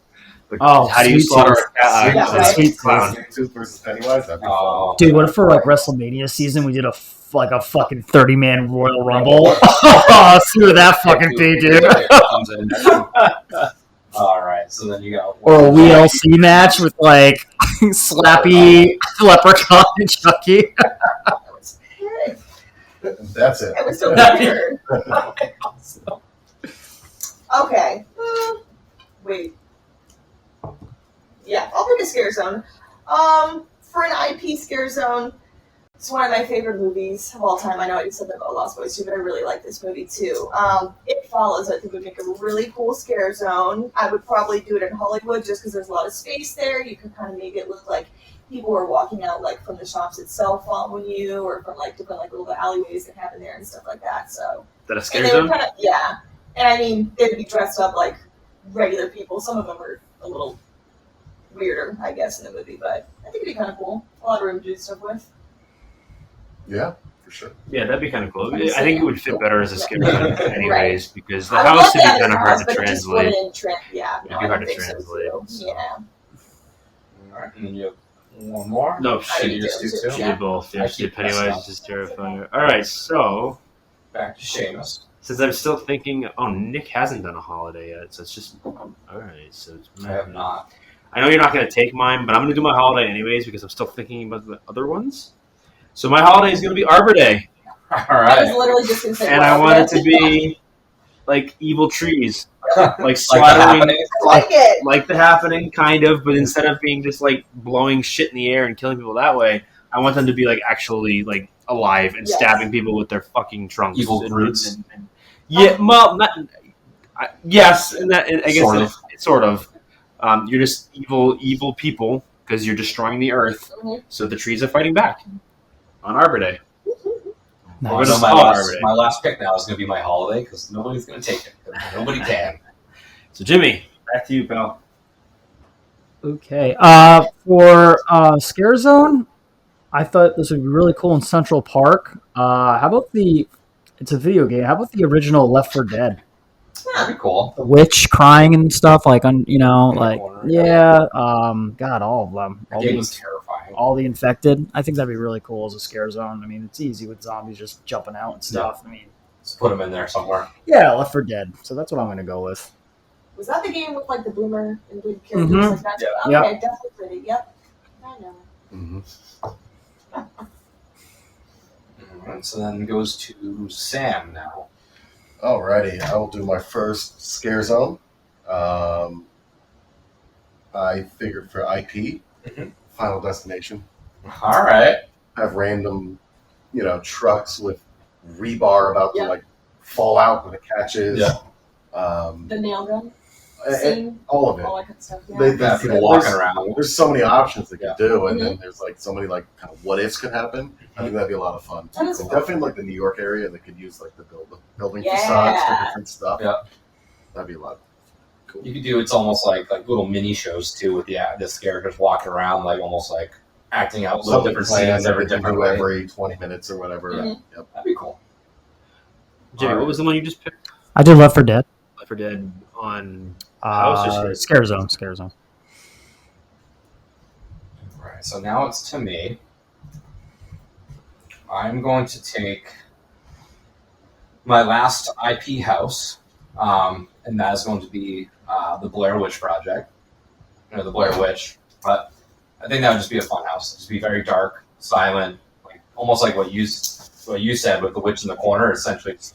But Oh, how do you Sweet slaughter Tooth. a Yeah, right. Sweet clown? Sweet Tooth versus Pennywise? That'd be Oh. Dude, what if for like WrestleMania season we did a fucking 30-man Royal Rumble? See what that fucking be, dude. Comes in. All right. So then you got. Or a WLC match with like Slappy, Leprechaun, and Chucky. That's it. It was so weird. Okay. Wait. Yeah, I'll pick a scare zone. For an IP scare zone, it's one of my favorite movies of all time. I know I said that about Lost Boys too, but I really like this movie too. It Follows, I think, would make a really cool scare zone. I would probably do it in Hollywood just because there's a lot of space there. You could kind of make it look like people were walking out like from the shops itself following you, or from like different like little alleyways that happen there and stuff like that. So Is that a and scare they zone? would kind of and I mean they'd be dressed up like regular people. Some of them were a little weirder, I guess, in the movie, but I think it'd be kind of cool. A lot of room to do stuff with. Yeah, for sure. Yeah, that'd be kind of cool. I'm I just think it saying. would fit better as a scare zone anyways, because the I would house love would be that as kind a of house, hard to but it just translate. wouldn't It'd be I hard don't to think so, translate, too. so. Yeah. All right. And then you have one more. No, I shit, do you just too. do two? she did both. Yeah, I she did keep messing Pennywise up. is terrifying. All right, so Back to Seamus. since I'm still thinking, Nick hasn't done a holiday yet, so it's just all right. So it's I have not. I know you're not going to take mine, but I'm going to do my holiday anyways because I'm still thinking about the other ones. So my holiday is going to be Arbor Day, All I was right. literally just going to say and I want it to be like evil trees, like Like the slaughtering, happening. I like it. like the happening, kind of. But instead of being just like blowing shit in the air and killing people that way, I want them to be like actually like alive and Yes. stabbing people with their fucking trunks. Evil and, brutes. yeah, well, not. Yes, and that I guess Sort of. sort of. You're just evil people because you're destroying the earth. Mhm. So the trees are fighting back on Arbor Day. Well, We're so gonna my, solve last, Arbor Day. my last pick now is going to be my holiday because nobody's going to take it. 'Cause nobody can. So Jimmy, back to you, pal. Okay. For Scare Zone, I thought this would be really cool in Central Park. How about it's a video game. How about the original Left 4 Dead? That'd be cool. The witch crying and stuff, like, on, In the like, corner. yeah. God, all of them. That game was terrifying. All the infected. I think that'd be really cool as a Scare Zone. I mean, it's easy with zombies just jumping out and stuff. I mean, Let's put them in there somewhere. yeah, Left 4 Dead. So that's what I'm going to go with. Was that the game with like the boomer and good characters Mhm. like that? Yeah. Okay, definitely pretty. Yep. I know. Mm-hmm. And so then goes to Sam now. Alrighty, I will do my first scare zone. I figured for IP, Mhm. Final Destination, All right. have random, trucks with rebar about Yeah. to like fall out when it catches. Yeah. Um, The nail gun. Scene, all of it. all that kind of stuff. Yeah. Yeah, people walking around. There's so many options they could Yeah. do, and then there's like so many like kind of what ifs could happen. I think that'd be a lot of fun. That is And fun. definitely like the New York area, they could use like the building Yeah. facades for different stuff. Yeah. That'd be a lot. Cool. You could do it's almost like little mini shows too with this characters walking around like almost like acting out little different scenes every different way. every 20 minutes or whatever. Yeah. Yep. That'd be cool. Jimmy, what was the one you just picked? I did Left 4 Dead. Left 4 Dead on house or Scare Zone. Scare Zone. Right. So now it's to me. I'm going to take my last IP house, and that is going to be the Blair Witch Project, the Blair Witch. But I think that would just be a fun house. Just be very dark, silent, like almost like what you said with the witch in the corner. Essentially, just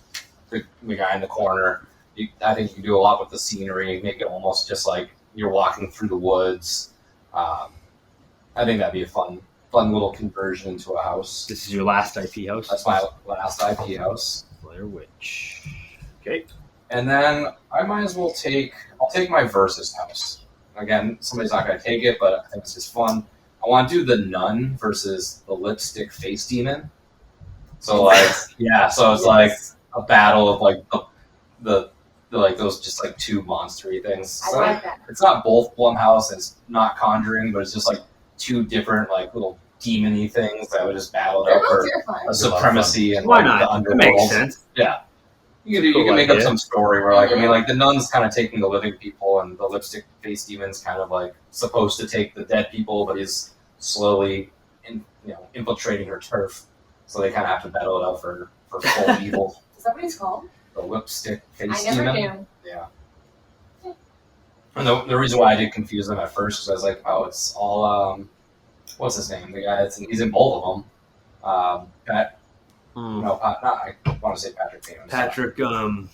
the guy in the corner. I think you can do a lot with the scenery, make it almost just like you're walking through the woods. I think that'd be a fun little conversion into a house. This is your last IP house? That's my last IP house. Blair Witch. Okay. And then I might as well I'll take my versus house. Again, somebody's not going to take it, but I think it's just fun. I want to do the nun versus the lipstick face demon. So like, yeah, so it's like a battle of like the like those just like two monstery things. I So like that. it's not both Blumhouse, it's not Conjuring, but it's just like two different like little demon-y things that would just battle it They're out both for terrifying. a supremacy and Why like not? the That underworld. makes sense. Yeah. You Cool can make up idea. some story where, like, I mean, like, the nun's kind of taking the living people, and the lipstick face demon's kind of, like, supposed to take the dead people, but is slowly, infiltrating her turf. So they kind of have to battle it out for full evil. Is that what he's called? The lipstick I face never demon. knew. Yeah. And the reason why I did confuse them at first is I was like, oh, it's all, what's his name? The guy he's in both of them. Pat, no, I want to say Patrick Bateman. Patrick, Wilson.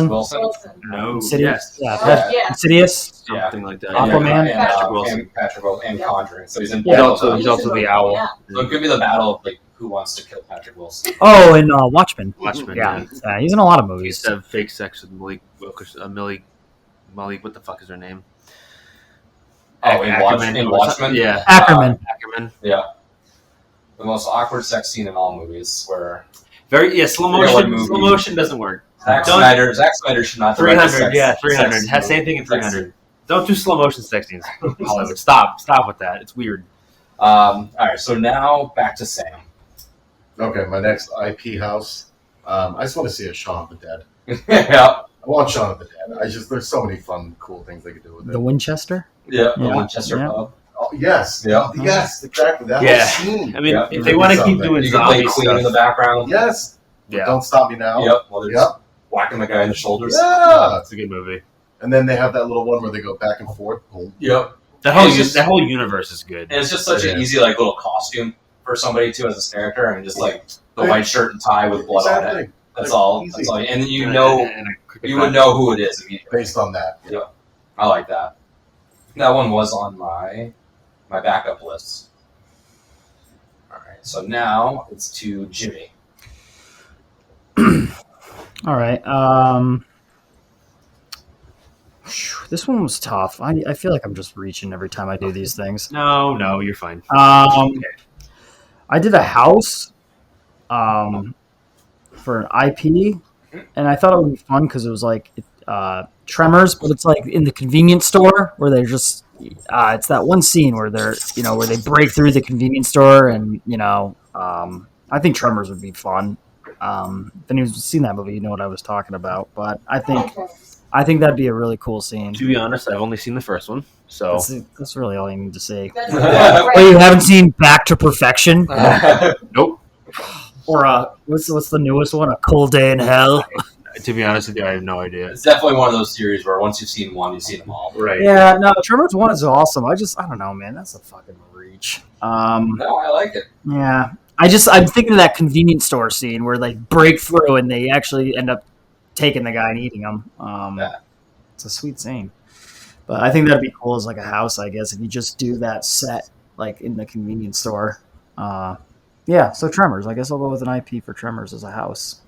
Wilson. Wilson. no, Insidious. yes. Yeah. Oh, yeah. Insidious. Yeah. Something like that. Aquaman. And, Patrick Wilson. Patrick Wilson and Yeah. Conjuring. So he's in Yeah. both of them. He's also the owl. Yeah. So it could be the battle of like who wants to kill Patrick Wilson. Oh, and Watchmen. Watchmen. Yeah. He's in a lot of He used movies. to have fake sex with Millie, what the fuck is her name? Oh, in Watchmen? Yeah. Ackerman. Ackerman. Yeah. The most awkward sex scene in all movies where Slow Yeah, what motion. movie? Slow motion doesn't work. Zack Don't- Snyder should not direct a 300, yeah, sex- 300. sex Has same movie. thing in Sex 300. Don't do slow motion sex scenes. Hollywood, stop with that. It's weird. All right, so now back to Sam. Okay, my next IP house. I just want to see a Shaun of the Dead. yeah. I want Shaun of the Dead. There's so many fun, cool things they could do with The it. Winchester. Yeah. The Yeah. Winchester Yeah. Pub. Oh, yes. Yeah. Yes, exactly. That Yeah. whole scene. I mean, Yeah. if they want to keep Something. doing You can play zombie Queen in the stuff, background. Yes. yeah, Don't Stop Me Now. Yep. Well, they're Yep. just whacking the guy in the shoulders. Yeah. that's a good movie. And then they have that little one where they go back and forth. Boom. Yep. That whole universe is good. And it's just such an Yeah. easy like little costume for somebody too as a character, and just like the white shirt and tie with blood on it. Exactly. That's Like, all. easy. That's all. And And you a would know who it is immediately. Based on that. I like that. That one was on my backup list. All right, so now it's to Jimmy. All right. This one was tough. I feel like I'm just reaching every time I do these things. No, you're fine. I did a house for an IP, and I thought it would be fun because it was like Tremors, but it's like in the convenience store where they're just it's that one scene where they're where they break through the convenience store, and I think Tremors would be fun. If anyone's seen that movie, you know what I was talking about. But I think that'd be a really cool scene. To be honest, I've only seen the first one, so That's really all you need to see. That's Oh, great. you haven't seen Back to Perfection? nope. Or what's the newest one? A Cold Day in Hell? To be honest with you, I have no idea. It's definitely one of those series where once you've seen one, you've seen them all. Right. Yeah, no, Tremors 1 is awesome. I don't know, man. That's a fucking reach. No, I like it. Yeah. I'm thinking of that convenience store scene where they break through and they actually end up taking the guy and eating him. Yeah. It's a sweet scene. But I think that'd be cool as like a house, I guess, if you just do that set like in the convenience store. Yeah, so Tremors. I guess I'll go with an IP for Tremors as a house.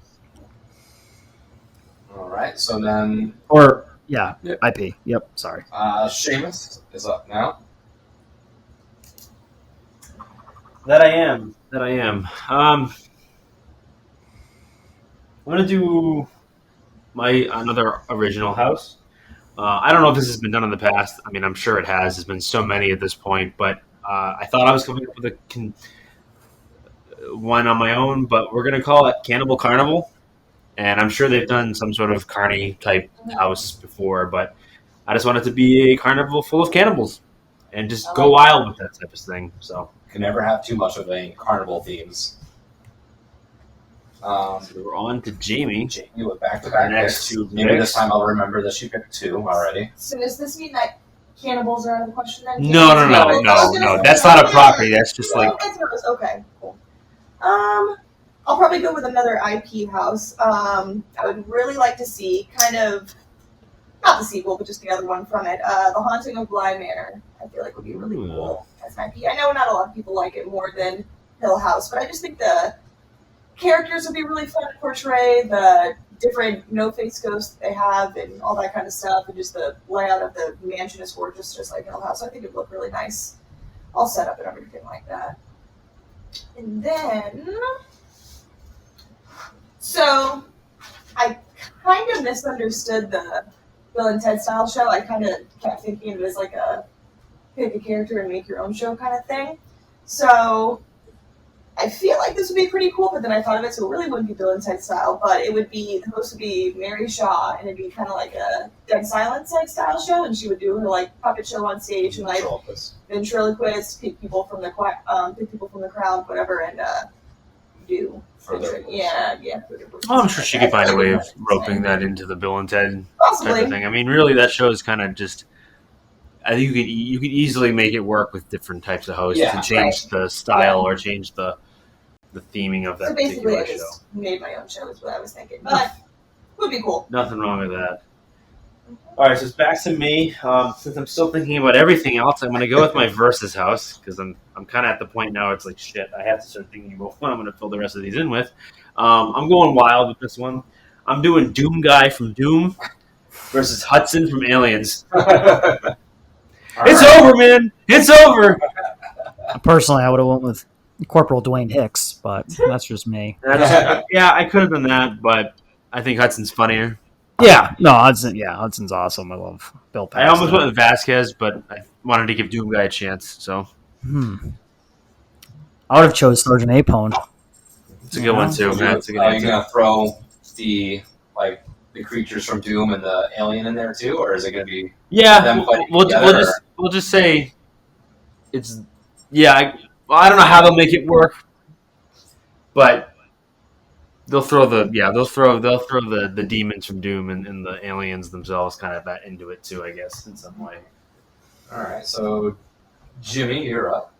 All right, so then Or Yeah, Yep. IP. Yep. Sorry. Seamus is up now. That I am. I'm gonna do another original house. I don't know if this has been done in the past. I mean, I'm sure it has. There's been so many at this point, but I thought I was coming up with one on my own. But we're gonna call it Cannibal Carnival, and I'm sure they've done some sort of carny type house before. But I just want it to be a carnival full of cannibals, and just go wild with that type of thing. So. Can never have too much of a carnival themes. So we're on to Jamie. Jamie with back-to-back Next picks. two Maybe picks. this time I'll remember that she picked 2 already. So does this mean that cannibals are out of the question then? No. That's not a property. That's just like Okay, cool. I'll probably go with another IP house. I would really like to see kind of not the sequel, but just the other one from it. The Haunting of Bly Manor. I feel like would be really cool as an IP. I know not a lot of people like it more than Hill House, but I just think the characters would be really fun to portray, the different no-face ghosts they have and all that kind of stuff, and just the layout of the mansion is gorgeous, just like Hill House. I think it would look really nice, all set up and everything like that. And then, so I kind of misunderstood the Bill and Ted style show. I kind of kept thinking of it as like a pick a character and make your own show kind of thing. So I feel like this would be pretty cool, but then I thought of it, so it really wouldn't be Bill and Ted style, but it would be, the host would be Mary Shaw, and it'd be kind of like a Dead Silence like style show, and she would do her like puppet show on stage and like ventriloquist, pick people from the crowd, whatever, and do. Yeah. Oh, I'm sure she could find a way of roping that into the Bill and Ted type Possibly. of thing. I mean, really, that show is kind of just. I think you could easily make it work with different types of hosts and change the style or change the theming of that So basically, I particular show. just made my own show is what I was thinking, but would be cool. Nothing wrong with that. All right, so it's back to me. Since I'm still thinking about everything else, I'm going to go with my versus house because I'm kind of at the point now. It's like shit. I have to start thinking about what I'm going to fill the rest of these in with. I'm going wild with this one. I'm doing Doom Guy from Doom versus Hudson from Aliens. It's over, man. It's over. Personally, I would have went with Corporal Dwayne Hicks, but that's just me. Yeah, I could have done that, but I think Hudson's funnier. Yeah, no, Hudson's awesome. I love Bill I Paxton. almost went with Vasquez, but I wanted to give Doom Guy a chance, so I would have chose Sergeant Apone. it's a good one too. Man. It's a good Are you answer. gonna throw the creatures from Doom and the alien in there too, or is it gonna be Yeah, them fighting we'll together, just say it's I don't know how they'll make it work, but they'll throw the demons from Doom and the aliens themselves kind of that into it too, I guess, in some way. All right, so Jimmy, you're up.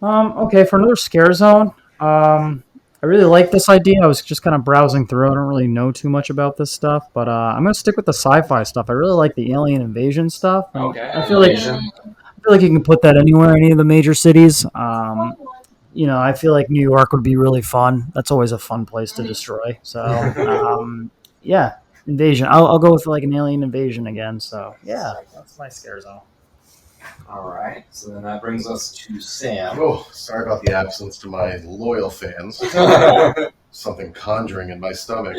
Okay, for another scare zone, I really like this idea. I was just kind of browsing through. I don't really know too much about this stuff, but I'm going to stick with the sci-fi stuff. I really like the alien invasion stuff. Okay, I feel like you can put that anywhere, any of the major cities. I feel like New York would be really fun. That's always a fun place to destroy. So, yeah, invasion. I'll go with like an alien invasion again. So, yeah, that's my scare zone. All right, so then that brings us to Sam. Oh, sorry about the absence to my loyal fans. Something conjuring in my stomach.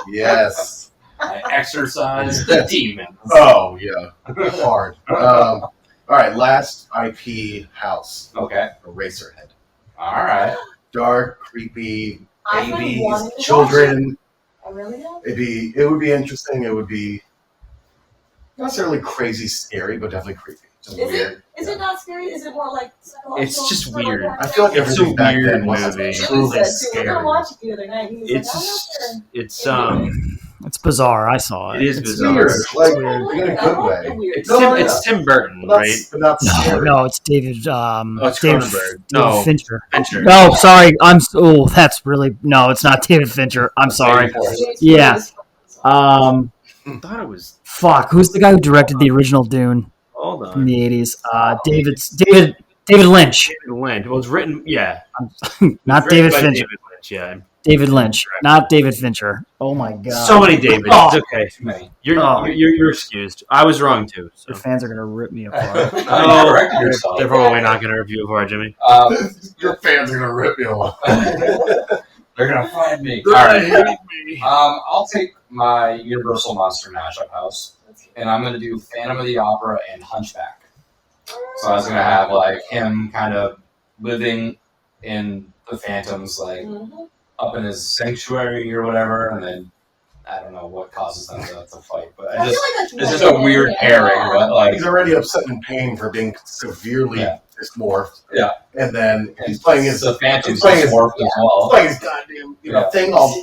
Yes. I exercise the demons. Oh, yeah. Hard. All right, last IP house. Okay. Eraserhead. All right. Dark, creepy, I wanted babies, to watch children. I really do. It would be interesting. It would be not necessarily crazy scary, but definitely creepy. Just Is weird. Is it not scary? Is it more like psychological? It's just sort of weird. kind of I feel like thing? It's a everything back weird then was movie. It truly was good, too. We were scary. gonna watch it the other night. And he was It's like, it's It's bizarre. I saw it. it is It's bizarre. weird. Like, I in a like good the way. weird. It's Tim Burton, But not, right? but not scary. No, it's David. It's David, Cronenberg. David No. Fincher. Fincher. No, sorry. That's really no. It's not David Fincher. I'm sorry. Yeah. I thought it was. Fuck. Who's the guy who directed the original Dune Hold from on. the '80s? David Lynch. David Lynch. Well, it's written. Yeah. Not It's written David by Fincher. David Lynch. Yeah. David Lynch, not David Fincher. Oh my god. So many Davids. Oh. It's okay. Too many. You're excused. I was wrong too. So. Your fans are gonna rip me apart. You corrected yourself. They're probably not going to review for Jimmy. Your fans are gonna rip you off. They're gonna find me. They're All gonna right. hate me. I'll take my Universal Monster mashup house, and I'm gonna do Phantom of the Opera and Hunchback. So I was gonna have like him kind of living in the Phantoms, like up in his sanctuary or whatever, and then I don't know what causes them to fight, but I feel like that's it's just a weird pairing. But like, He's already upset and in pain for being severely dysmorphed. Yeah. And then he's playing his the Phantoms playing his- morphed as well. he's playing his goddamn thing all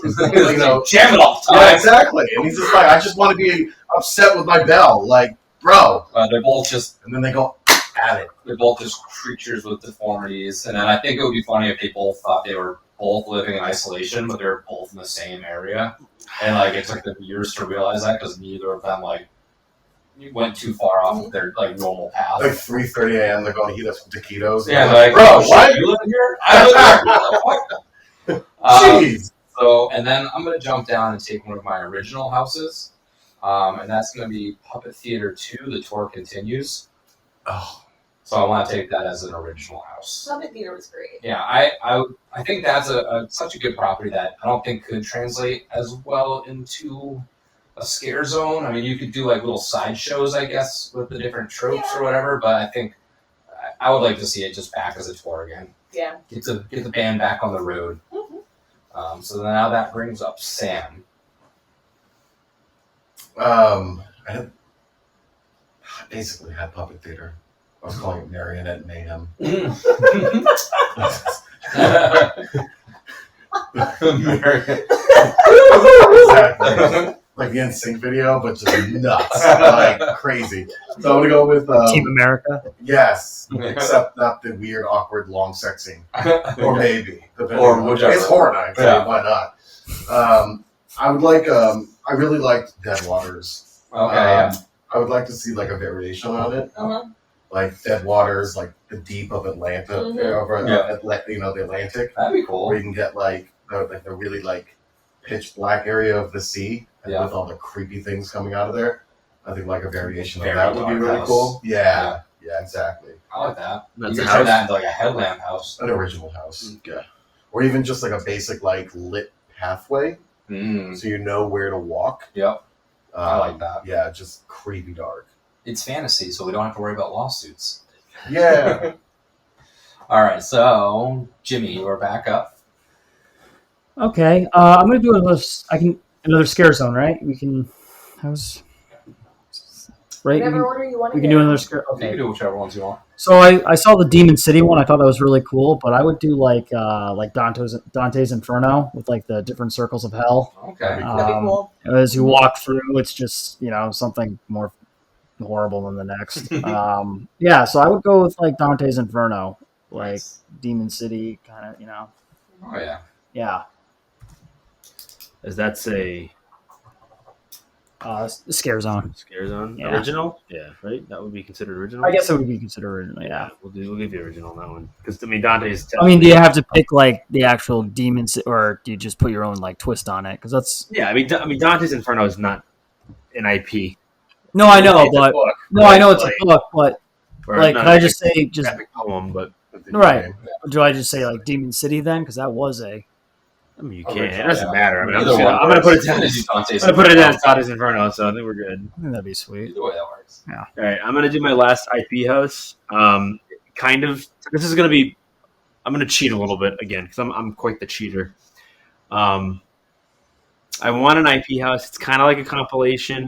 Jam it all the Yeah, time. exactly. And he's just like, I just want to be upset with my bell. Like, bro. They're both just And then they go at it. they're both just creatures with deformities, and then I think it would be funny if they both thought they were both living in isolation, but they're both in the same area, and like it took them years to realize that because neither of them like went too far off of their like normal path. Like 3:30 a.m. They're going to heat up some taquitos. Yeah, And like, bro, oh, what? shit, you live here? I live here. Jeez. So, and then I'm gonna jump down and take one of my original houses, and that's gonna be Puppet Theater 2. The tour continues. Oh, So I want to take that as an original house. Puppet Theater was great. Yeah, I think that's such a good property that I don't think could translate as well into a scare zone. I mean, you could do like little sideshows, I guess, with the different tropes or whatever. But I think I would like to see it just back as a tour again. Yeah. Get the band back on the road. So now that brings up Sam. I basically had Puppet Theater. I was calling it Marionette Mayhem. Exactly. Like the NSYNC video, but just nuts. Like crazy. So I'm going to go with... Team America. Yes. Except not the weird, awkward, long sex scene. Or maybe. depending Or on- whichever. It's horror night, so Yeah. why not? I would like... I really liked Dead Waters. Okay, I would like to see like a variation on it. Uh-huh. Like Dead Waters, like the deep of Atlanta, Mhm. over Yeah. the Atlantic, that'd be cool. where you can get like the really like pitch black area of the sea, and Yeah. with all the creepy things coming out of there. I think like a variation Very of that would be dark really house. cool. Yeah, exactly. I like that. That's you a can turn house? that into like a headlamp house. An original house, yeah, or even just like a basic like lit pathway, so you know where to walk. Yep. I like that. Yeah, just creepy dark. It's fantasy, so we don't have to worry about lawsuits. Yeah. All right, so Jimmy, you're back up. Okay, I'm gonna do another scare zone, right? We can. Right. Whatever order you want to We can do another scare. You can Okay. do whichever ones you want. So I saw the Demon City one. I thought that was really cool, but I would do like Dante's Inferno with like the different circles of hell. Okay. That'd be cool. As you walk through, it's just something more horrible than the next. Yeah, so I would go with like Dante's Inferno, like Nice. Demon City, kind of. Oh yeah. Yeah, Is that a scare zone. scare zone? Yeah. Original? Yeah, right? That would be considered original? I guess it would be considered original. Yeah. We'll give you original on that one. Because, I mean, Dante's... I mean, do you have to pick like the actual demons, or do you just put your own like twist on it? Because that's Yeah, I mean, Dante's Inferno is not an IP. no, I know, It's a but book, no, right? I know it's Like, a book, but or like, not could I an just say just epic poem, but... right? Or do I just say like Demon City then? Because that was a I mean, you can't. It Original, doesn't yeah. matter. I mean, I'm Either one going to put it works. down You as... can do Dante's I'm going to put it down as Inferno. Dante's Inferno, so I think we're good. I think that'd be sweet. Either way, that works. All right, I'm going to do my last IP house. Kind of... This is going to be... I'm going to cheat a little bit again, because I'm quite the cheater. I want an IP house. It's kind of like a compilation,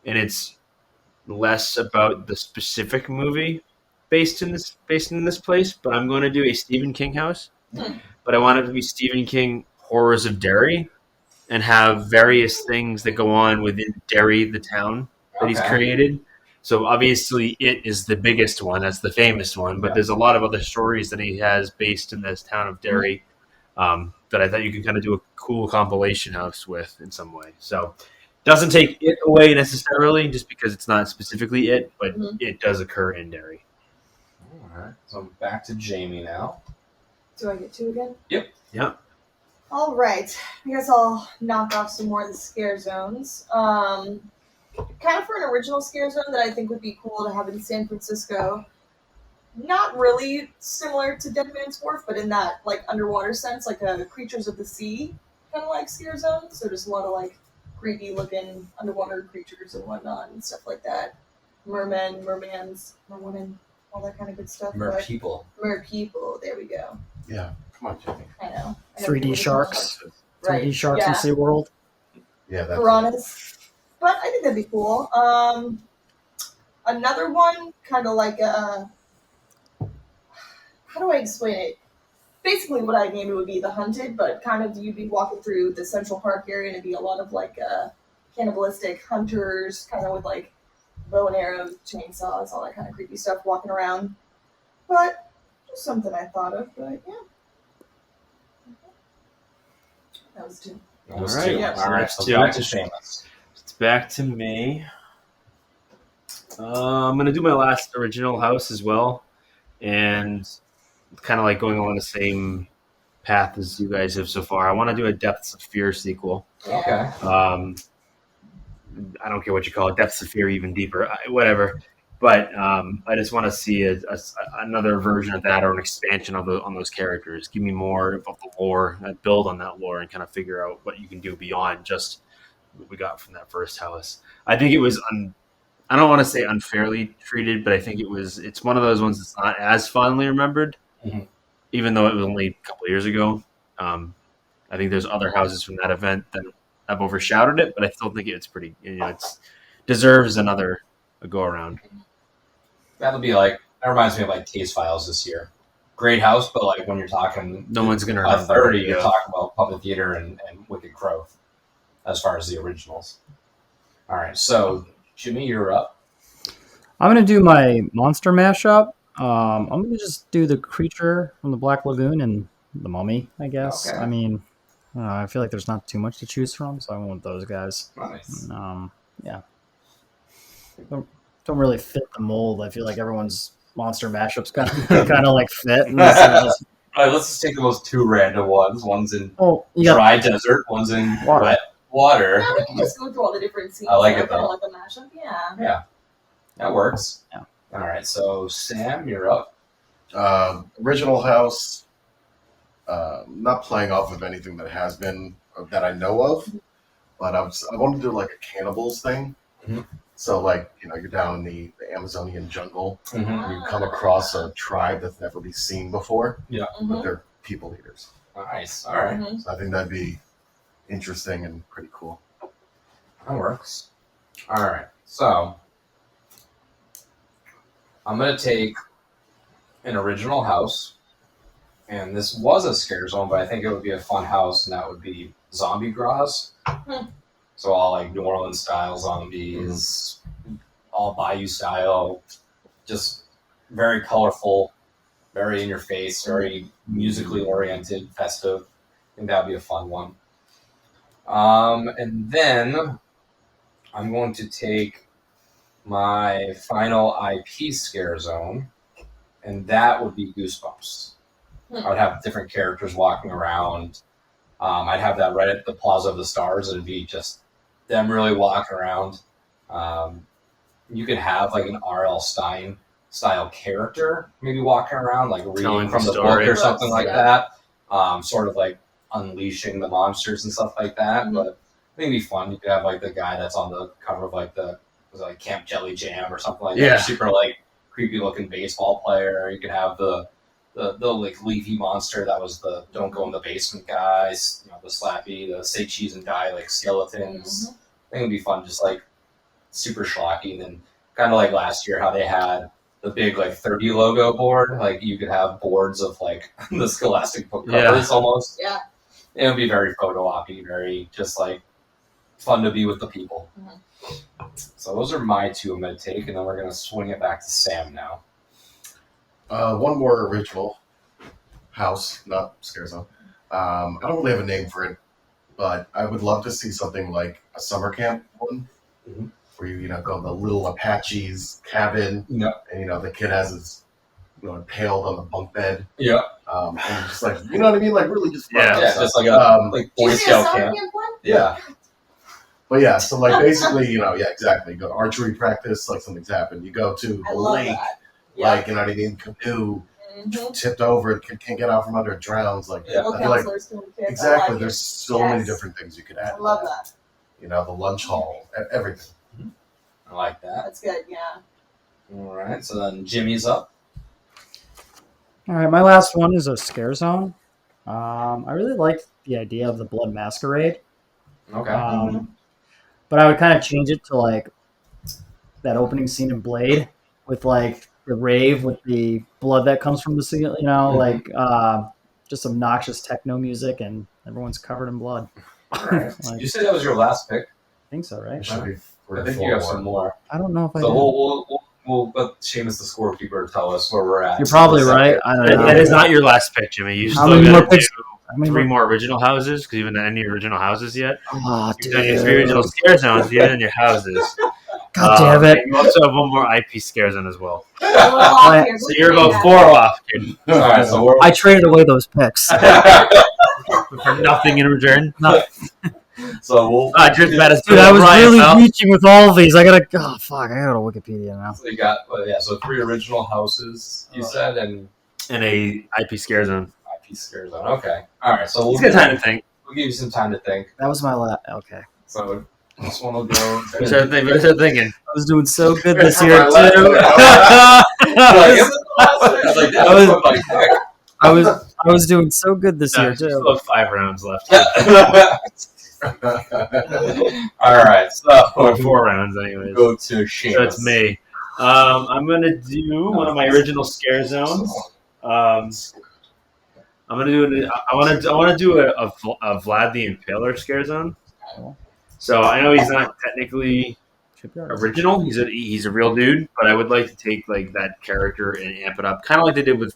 and it's less about the specific movie based in this place. But I'm going to do a Stephen King house. But I want it to be Stephen King Horrors of Derry, and have various things that go on within Derry, the town that he's Okay. created. So obviously, it is the biggest one. That's the famous one. But Yeah. there's a lot of other stories that he has based in this town of Derry that I thought you could kind of do a cool compilation house with in some way. So doesn't take it away necessarily, just because it's not specifically it, but it does occur in Derry. All right. So back to Jamie now. Do I get two again? Yeah. All right. I guess I'll knock off some more of the scare zones. Kind of for an original scare zone that I think would be cool to have in San Francisco. Not really similar to Dead Man's Wharf, but in that like underwater sense, like a Creatures of the Sea kind of like scare zone. So just a lot of like creepy looking underwater creatures and whatnot and stuff like that. Mermen, mermans, merwomen, all that kind of good stuff. Mer But people. mer people, there we go. Yeah, come on, Jimmy. I know. I 3D sharks. 3D Right. sharks Yeah. in SeaWorld. Yeah, that's Piranhas. But I think that'd be cool. Another one, kind of like a. How do I explain it? Basically, what I named it would be the hunted, but kind of you'd be walking through the Central Park area and it'd be a lot of like cannibalistic hunters, kind of with like bow and arrows, chainsaws, all that kind of creepy stuff walking around. But just something I thought of, but yeah. That was two. That was All two. right. Yeah. All right. That's So two. back to Seamus. It's back to me. I'm going to do my last original house as well. And kind of like going along the same path as you guys have so far. I want to do a Depths of Fear sequel. Okay. I don't care what you call it, Depths of Fear, even deeper, whatever. But I just want to see another version of that or an expansion on those characters. Give me more of the lore, build on that lore, and kind of figure out what you can do beyond just what we got from that first house. I think it was I don't want to say unfairly treated, but I think it's one of those ones that's not as fondly remembered, even though it was only a couple of years ago. I think there's other houses from that event that have overshadowed it, but I still think it's pretty. It's deserves another go around. That'll be like that reminds me of like Case Files this year. Great house, but like when you're talking No one's gonna a remember. 30, Yeah. you're talking about Puppet Theater and Wicked Crow as far as the originals. All right, so Jimmy, you're up. I'm gonna do my monster mashup. I'm gonna just do the creature from the Black Lagoon and the Mummy, I guess. Okay. I mean, I feel like there's not too much to choose from, so I went with those guys. Nice. Yeah. Don't really fit the mold. I feel like everyone's monster mashups kind of like fit. And this is just- All right, let's just take those two random ones. One's in oh, you got dry desert. One's in Water. wet water. Yeah, we can just go through all the different scenes. I like there, it, though. kinda like a mashup. Yeah. Yeah, that works. Yeah. All right, so Sam, you're up. Original house. Not playing off of anything that has been that I know of, but I want to do like a cannibals thing. Mhm. So like you're down in the Amazonian jungle, Mm-hmm. and you come across a tribe that's never been seen before, but Mhm. they're people eaters. Nice. All right, Mhm. So I think that'd be interesting and pretty cool. that works. All right, so I'm gonna take an original house, and this was a scare zone, but I think it would be a fun house, and that would be Zombie Gras. So all like New Orleans style zombies, all Bayou style, just very colorful, very in your face, very musically oriented, festive. I think that'd be a fun one. And then I'm going to take my final IP scare zone, and that would be Goosebumps. I would have different characters walking around. I'd have that right at the Plaza of the Stars, and it'd be just them really walking around. You could have like an R.L. Stein style character maybe walking around, like reading Telling from the the book story. or something like Yeah. that. Sort of like unleashing the monsters and stuff like that. Mhm. But I think it'd be fun. You could have like the guy that's on the cover of like was it like Camp Jelly Jam or something like Yeah. that. Super like creepy looking baseball player. You could have the like leafy monster that was the don't go in the basement guys, the slappy, the say cheese and die like skeletons. I think it'd be fun, just like super schlocky. And then kind of like last year how they had the big like 30 logo board, like you could have boards of like the Scholastic book covers almost. Yeah. It would be very photo op-y, very just like fun to be with the people. So those are my two I'm going to take, and then we're going to swing it back to Sam now. One more original house, not scare zone. I don't really have a name for it, but I would love to see something like a summer camp one, Mhm. where you go to the little Apache's cabin, Yeah. and the kid has his impaled on the bunk bed. Yeah. And just like, you know what I mean? Like really just fun. Yeah. Yeah, just like a like Boy Did you see a Scout summer camp. camp one? Yeah. But yeah, so like basically, yeah, exactly. You go to archery practice, like something's happened. You go to I the love lake, that. like, you know what I mean? Canoe, Mm-hmm. tipped over, can't get out from under it, drowns. Like, Yeah. Little I feel like, counselors doing the kids. exactly, I like there's it. so many Yes. different things you could add. I to love that. that. You know, the lunch hall, everything. I like that. That's good. Yeah. All right. So then Jimmy's up. All right, my last one is a scare zone. I really like the idea of the blood masquerade. Okay. But I would kind of change it to like that opening scene in Blade with like the rave with the blood that comes from the ceiling, you know, like just obnoxious techno music and everyone's covered in blood. All right. Like, Did you say that was your last pick? I think so, right? It should be I think you have some more. I don't know if I So do. we'll let Seamus the scorekeeper tell us where we're at. You're probably right. I don't know. That is not your last pick, Jimmy. You How still many more got to picks? do How many 3 more? more original houses because you haven't done any original houses yet. Oh, You've done your 3 original scare zones. You haven't done your houses. God damn it. And you also have 1 more IP scare zone as well. A little off here. So you're about 4 off, kid. All right. So we're. I traded away those picks. For nothing in return. So we'll. Just bad as Dude, I was Ryan really felt. reaching with all of these. I gotta go Wikipedia now. So you got so 3 original houses you said and And a IP scare zone. IP scare zone. Okay. All right. So It's good time to think. We'll give you some time to think. That was my last. Okay. So this one will go. Start thinking. I was doing so good this year My last too. pick. Like, is it the last pick? I was like, that was my pick. I was doing so good this No, year you still too. have 5 rounds left. All right, so Or 4 rounds, anyways. go to Seamus. So it's me. I'm gonna do one of my original scare zones. I'm gonna do. I want to do a Vlad the Impaler scare zone. So I know he's not technically original. He's a real dude, but I would like to take like that character and amp it up, kind of like they did with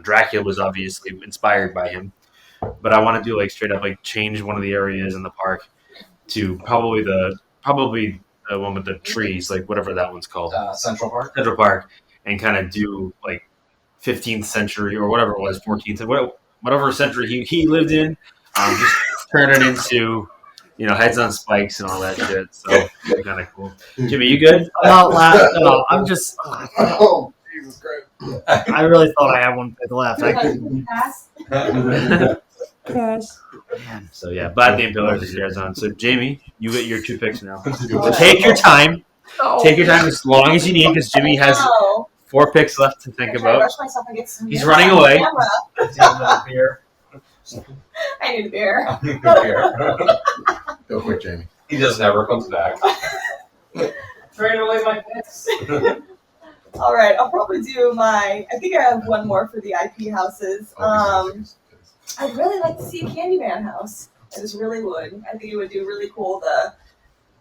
Dracula was obviously inspired by him. But I want to do like straight up like change one of the areas in the park to probably the one with the trees, like whatever that one's called, Central Park. Central Park, and kind of do like 15th century or whatever it was, 14th, whatever century he lived in. Just turn it into heads on spikes and all that shit. So kind of cool. Jimmy, you good? I'm not laughing. No, I'm just. Oh, Jesus Christ. I really thought I had one pick left. I couldn't. Pass. Man. So yeah, Vlad the Impaler is the scare zone. So Jamie, you get your 2 picks now. Take your time. Take your time as long as you need because Jimmy has No. 4 picks left to think I'm trying to about. rush myself and get some He's beer running on away. camera. Beer. I need a beer. Go quick, Jamie. He just never comes back. Trade away my picks. All right, I'll probably do I think I have one more for the IP houses. I'd really like to see a Candyman house. I just really would. I think it would do really cool. The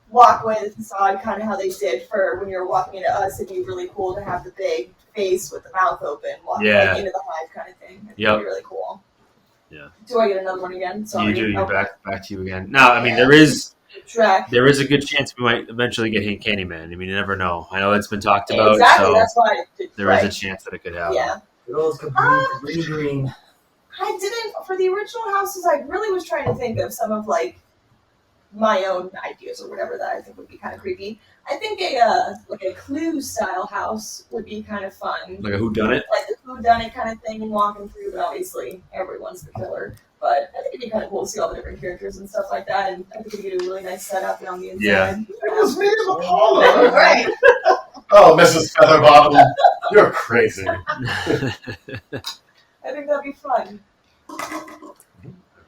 walkway, the facade, kind of how they did for when you're walking into us. It'd be really cool to have the big face with the mouth open, walking Yeah. into the hive kind of thing. It'd Yep. be really cool. Yeah. Do I get another one again? Sorry. You do. You're Okay. back to you again. Now, I mean, there is Shrek. a good chance we might eventually get Candyman. I mean, you never know. I know it's been talked about, Exactly. so That's why. there is a chance that it could happen. Yeah. Those green. I didn't for the original houses. I really was trying to think of some of like my own ideas or whatever that I think would be kind of creepy. I think a Clue style house would be kind of fun, Like a whodunit. like the whodunit kind of thing, and walking through. But obviously, everyone's the killer. But I think it'd be kind of cool to see all the different characters and stuff like that. And I think it'd be a really nice setup on the inside. Yeah. It was me and Apollo. Right. Oh, Mrs. Featherbottom, you're crazy. I think that'd be fun.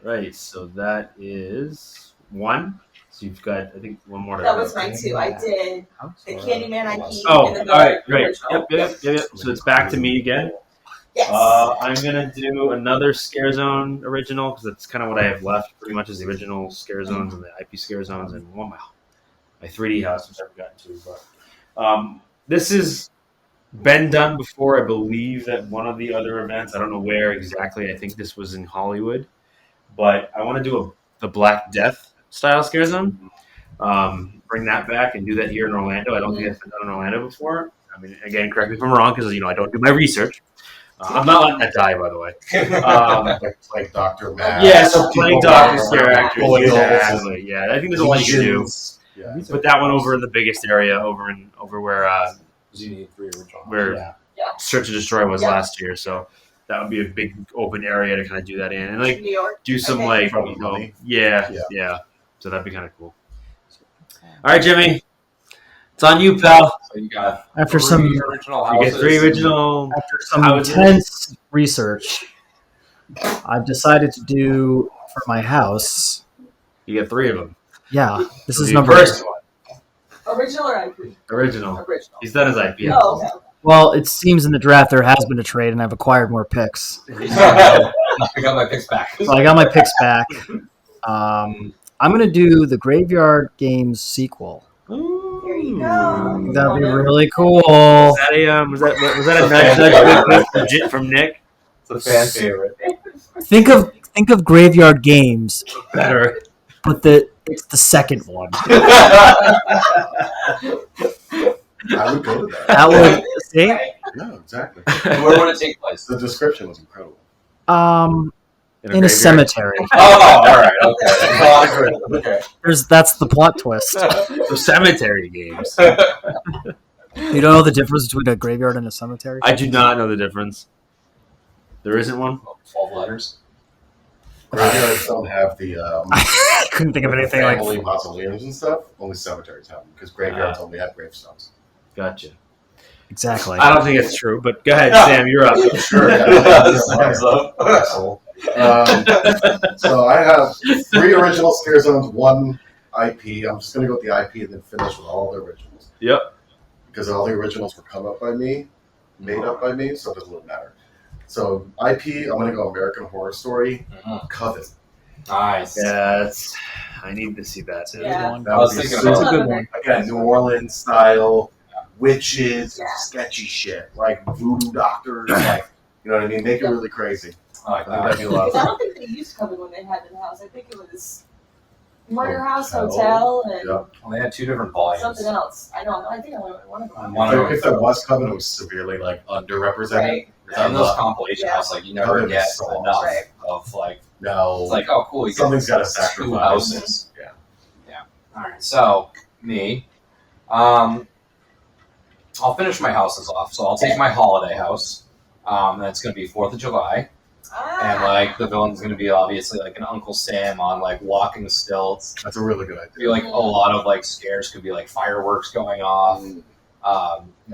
Right. So that is 1. So you've got, I think, 1 more to That go. was mine too. I did the Candyman IP. Oh, and then all right, the right. original. Yep. So it's back to me again. Yes. I'm gonna do another scare zone original because that's kind of what I have left. Pretty much is the original scare zones and the IP scare zones and one my 3D house, which I've gotten to. But this has been done before, I believe, at one of the other events. I don't know where exactly. I think this was in Hollywood, but I want to do the Black Death style scare zone. Bring that back and do that here in Orlando. I don't think it's been done in Orlando before. I mean, again, correct me if I'm wrong because I don't do my research. I'm not letting that die, by the way. Like Dr. Matt. Yeah, so playing doctor scare actors. Boils Exactly. Yeah, I think there's a lot you can do. Yeah. Put that one over in the biggest area, over where You need 3 original. where Yeah. Search and Destroy was Yeah. last year. So that would be a big open area to kind of do that in, and like New York. do some Okay. like Probably money. yeah. So that'd be kind of cool. All right, Jimmy, it's on you, pal. So you got After 3 some original You houses. get 3 original. After some Houses. intense research, I've decided to do for my house. You get 3 of them. Yeah, this is The number. first one, Original or IP? original. Original. He's done his IP. Oh, okay. Well, it seems in the draft there has been a trade, and I've acquired more picks. I got my picks back. So I got my picks back. I'm going to do the Graveyard Games sequel. There you go. That'd be really cool. Was that a nudge from Nick? It's a fan favorite. Think of Graveyard Games, Better. but it's the second one. I would go to that. That would see. Yeah, exactly. Where would it take place? The description was incredible. In a graveyard. cemetery. Oh, all right. Okay. Okay. That's the plot twist. So cemetery games. You don't know the difference between a graveyard and a cemetery? I do not know the difference. There isn't one. 12 letters. Graveyards don't have the I couldn't think of anything like. family mausoleums and stuff. Only cemeteries have them because graveyards only have gravestones. Gotcha. Exactly. I don't think it's true, but go ahead, Sam. You're up. Sure. Thumbs up. Asshole. So I have 3 original Scare Zones, 1 IP. I'm just going to go with the IP and then finish with all the originals. Yep. Because all the originals were come up by me, made up by me, so it doesn't really matter. So IP, I'm going to go American Horror Story, Coven. Nice. Yeah, I need to see that. Yeah. That I was would be thinking so about a good one. Again, New Orleans style, witches, Yeah. sketchy shit, like voodoo doctors, like, you know what I mean? Make it really crazy. I like I think that'd that. be a lot of Because I fun. don't think they used Coven when they had it in the house. I think it was Murder House, Hotel. Hotel, and Yeah. Well, they had 2 different volumes. something else. I don't know. I think I went with one of them. One If there was Coven, it was severely like underrepresented. Right. In those compilation houses, like you never Coven get is so enough right. of like. No, It's like, oh, cool. You get something's got to 2 sacrifice. houses. Yeah. All right. So me, I'll finish my houses off. So I'll take my holiday house. That's going to be 4th of July. And like the villain's going to be obviously like an Uncle Sam on like walking stilts. That's a really good idea. Be like a lot of like scares could be like fireworks going off.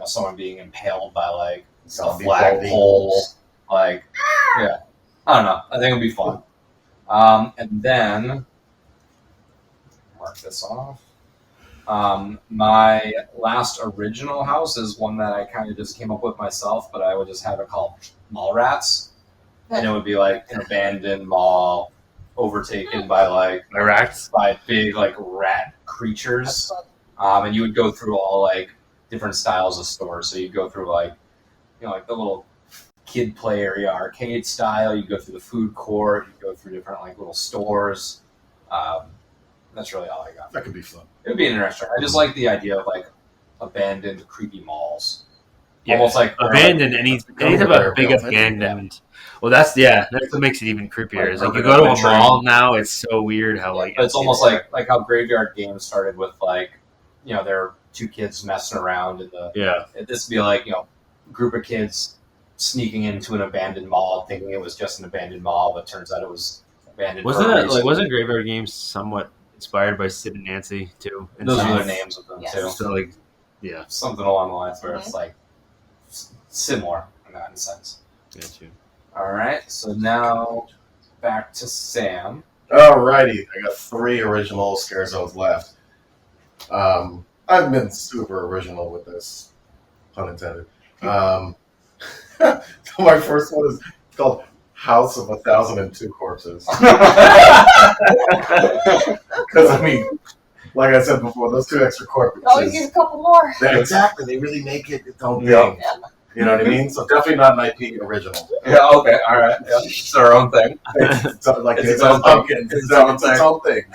Someone being impaled by like a Zombie flagpole. baldings. Like, yeah, I don't know. I think it'll be fun. And then mark this off. My last original house is one that I kind of just came up with myself, but I would just have it called Mallrats. And it would be like an abandoned mall overtaken by big like rat creatures. And you would go through all like different styles of stores. So you'd go through like the little kid play area, arcade style. You go through the food court. You go through different like little stores. That's really all I got. That could be fun. It would be interesting. I just like the idea of like abandoned, creepy malls. Yeah, Almost like abandoned. Any type of big abandoned. Well, that's what makes it even creepier. Is like you go to a mall now, it's so weird how like But it's almost like how Graveyard Games started with like there are 2 kids messing around in the This would be like group of kids sneaking into an abandoned mall, thinking it was just an abandoned mall, but turns out it was abandoned. Wasn't Graveyard Games somewhat inspired by Sid and Nancy too? And Those some- are the names of them Yes. too. So like, yeah, Something along the lines where it's like similar in that sense. got you. All right, so now back to Sam. Alrighty, I got 3 original Scare Zones left. I've been super original with this, pun intended. So my first one is called House of 1,002 Corpses. Because I mean, like I said before, those 2 extra corpses. Always get a couple more. Exactly, they really make it its own thing. Yeah. You know what I mean? So definitely not an IP original. Yeah, okay, all right. Yeah. It's our own thing. It's like It's it's its own pumpkin. thing. It's its own thing.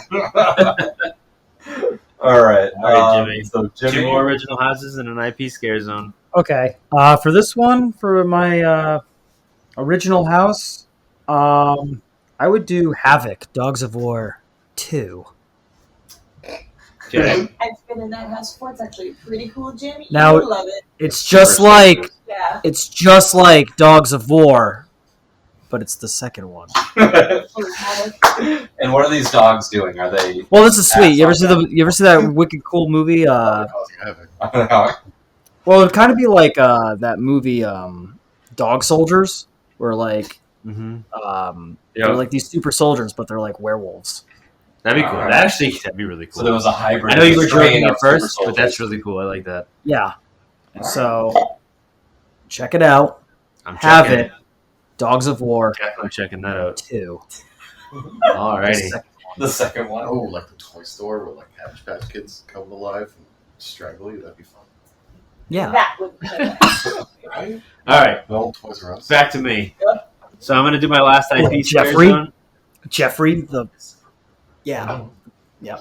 All right. All right, Jimmy. So 2 more original houses and an IP scare zone. Okay. For this one, for my Original house. I would do Havoc, Dogs of War 2. Okay. I've been in that house before. It's actually pretty cool, Jimmy. Now- You would love it. It's just like Dogs of War, but it's the second one. And what are these dogs doing? Are they? Well, this is sweet. You ever see that wicked cool movie? Causing havoc. I don't know. Well, it'd kind of be like that movie, Dog Soldiers, where like they're like these super soldiers, but they're like werewolves. That'd be cool. That'd be really cool. So there was a hybrid. I know you were strain joking of at first, super but that's soldiers. really cool. I like that. Yeah. So check it out. I'm Have checking it. Dogs of War Definitely checking that out. 2. Alrighty. The second one. Oh, like the toy store where like Cabbage Patch Kids come alive and strangle you. That'd be fun. Yeah. That would be Right? All right. The old Toys R Us. Back to me. So I'm gonna do my last IP scare Jeffrey? zone. Jeffrey the. Yeah. No, you're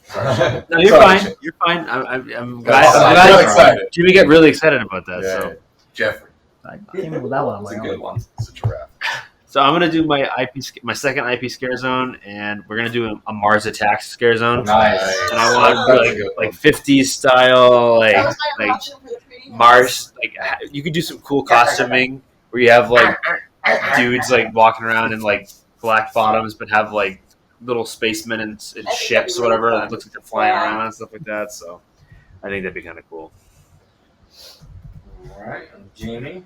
Sorry, fine. Jim. You're fine. I'm I'm glad. excited. Jimmy got really excited about that. Yeah, So Jeffrey. I came in with that one on That's a my good own. one. It's a giraffe. So I'm gonna do my second IP scare zone, and we're gonna do a Mars Attacks scare zone. Nice. And I want like 50s style, that was my like option for the 3D house. Mars. Like you could do some cool costuming where you have like dudes like walking around in like black bottoms, but have like little spacemen and ships or whatever, and it looks like they're flying around and stuff like that. So I think that'd be kind of cool. All right, and Jamie.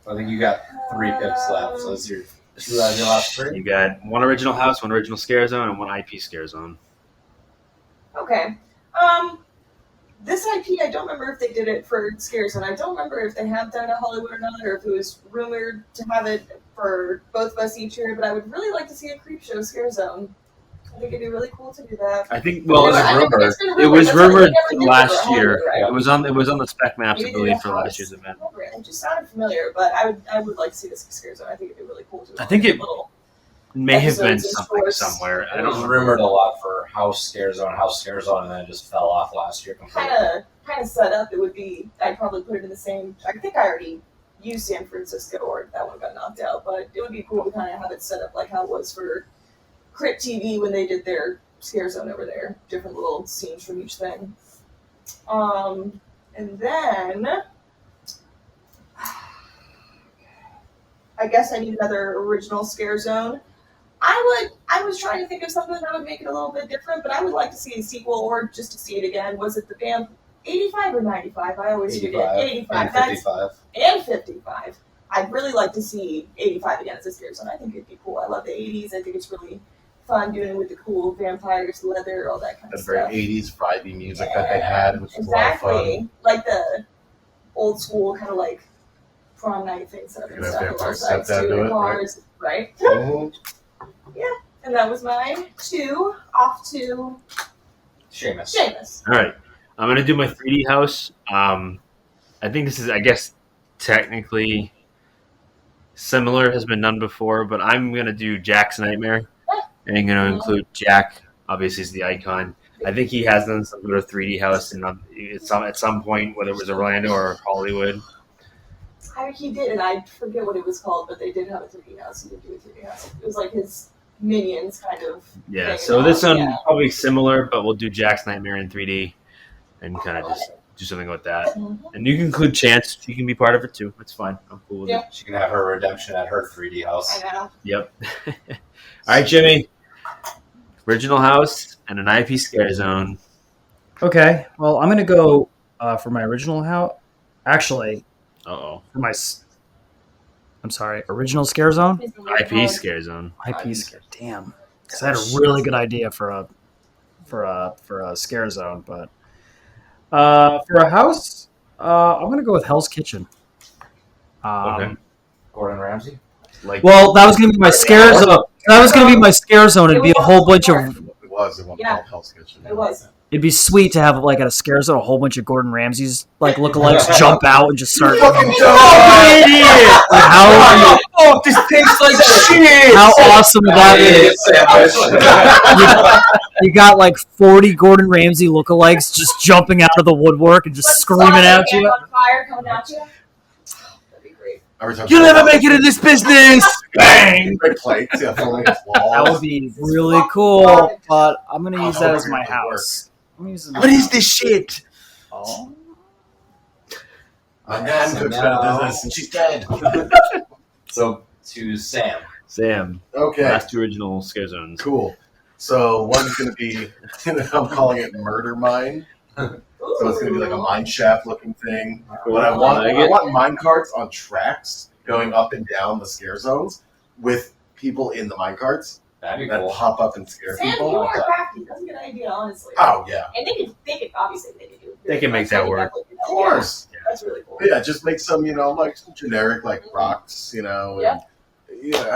I think you got 3 picks left. So those are your 2 out of your last 3. You got one original house, one original scare zone, and one IP scare zone. Okay. This IP, I don't remember if they did it for Scares, and I don't remember if they have done it at Hollywood or not, or if it was rumored to have it for both of us each year. But I would really like to see a creep show Scare Zone. I think it'd be really cool to do that. I think. Well, was it was rumored. It's been It was That's why they rumored never did it last for year. Hollywood, right? It was on the spec maps, I Maybe believe, the for last house. year's event. It just sounded familiar, but I would like to see this Scare Zone. I think it'd be really cool to. I think it little. may have been Episodes and something shorts. somewhere. I It don't was remember. rumored a lot for House Scare Zone, and then it just fell off last year completely. Kind of set up. It would be. I'd probably put it in the same. I think I already used San Francisco, or that one got knocked out. But it would be cool to kind of have it set up like how it was for Crit TV when they did their Scare Zone over there. Different little scenes from each thing. And then I guess I need another original Scare Zone. I was trying to think of something that would make it a little bit different, but I would like to see a sequel or just to see it again. Was it the Vamp 85 or 95? I always forget. 85. and That's 55. and 55. I'd really like to see 85 again as a Scare Zone. I think it'd be cool. I love the 80s. I think it's really fun doing it with the cool vampires, leather, all that kind That of very stuff. 80s vibey music that they had, which was a lot of fun. Exactly. Like the old school kind of like prom night thing set up and Yeah, stuff. vampire With lights stepdad too, do the it, cars, right? Mhm. And that was my 2. Off to Seamus. Seamus. All right, I'm gonna do my 3D house. I think this is, I guess, technically similar, has been done before, but I'm gonna do Jack's Nightmare, and I'm gonna include Jack. Obviously, is the icon. I think he has done some sort of 3D house at some point, whether it was Orlando or Hollywood. He did, and I forget what it was called, but they did have a 3D house. He did do a 3D house. It was like his Minions kind of. Yeah, thing. so this one Yeah. probably similar, but we'll do Jack's Nightmare in 3D and kind of just do something with that. Mhm. And you can include Chance. She can be part of it too. It's fine. I'm cool with Yeah. it. She can have her redemption at her 3D house. I know. Yep. All right, Jimmy. Original house and an IP scare zone. Okay. Well, I'm gonna go for my original house. Actually, Uh-oh. for my. I'm sorry. Original Scare Zone. IP scare zone. IP Scare. Damn. Because I had a really good idea for a Scare Zone, but for a house, I'm gonna go with Hell's Kitchen. Okay. Gordon Ramsay. Like, Well, that was gonna be my Scare Zone. That was gonna be my Scare Zone. It'd be a whole bunch of. It was the one Yeah. called Hell's Kitchen. It was. It'd be sweet to have like at a Scare Zone a whole bunch of Gordon Ramsay's like lookalikes jump out and just start. Like, how oh, this tastes like shit. how awesome would that be? You got like 40 Gordon Ramsay lookalikes just jumping out of the woodwork and just screaming at you. On fire coming at you. That'd be great. Every time You'll never make it in this business. Bang. Red plates, yeah, throwing against walls. That would be really cool, but I'm gonna use that as my house. I'm gonna use it as my What is house. this shit? Oh. My nan So cooks now- better than this, and she's dead. So to Sam. Sam. Okay, Last two original scare zones. cool. So one's going to be, I'm calling it Murder Mine. So it's going to be like a mine shaft looking thing. But I want mine carts on tracks going up and down the scare zones with people in the mine carts That'd be that cool. pop up and scare Sam, you people. are crafty. That's a good idea, honestly. Oh yeah, And they could obviously they could do it. They can make that work. of course. That's really cool. Yeah, just make some, like some generic like rocks, and Yeah.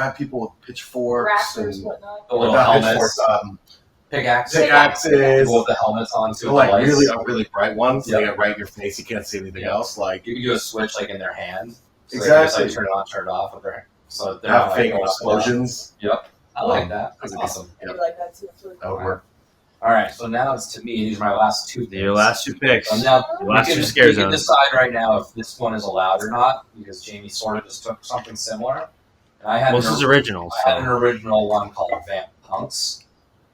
have people with pitchforks Raptors, and whatnot. The little not helmets. pitchforks, Pickaxes. pickaxes. People with the helmets on too. Like the lights. really bright ones, so Yeah. they get right in your face. You can't see anything Yeah. else. Like You can do a switch like in their hand. So Exactly. They just, like, turn it on, turn it off with their. So they're have not fake like, explosions. I like that. That's awesome. I like that too. It's really That cool. would work. All right, so now it's to me. These are my last two. Your last two picks. So now Your last we two can, scare we can zones. decide right now if this one is allowed or not because Jamie sort of just took something similar. And I had Well, this is original. I had an So. original one called Vamp Punks,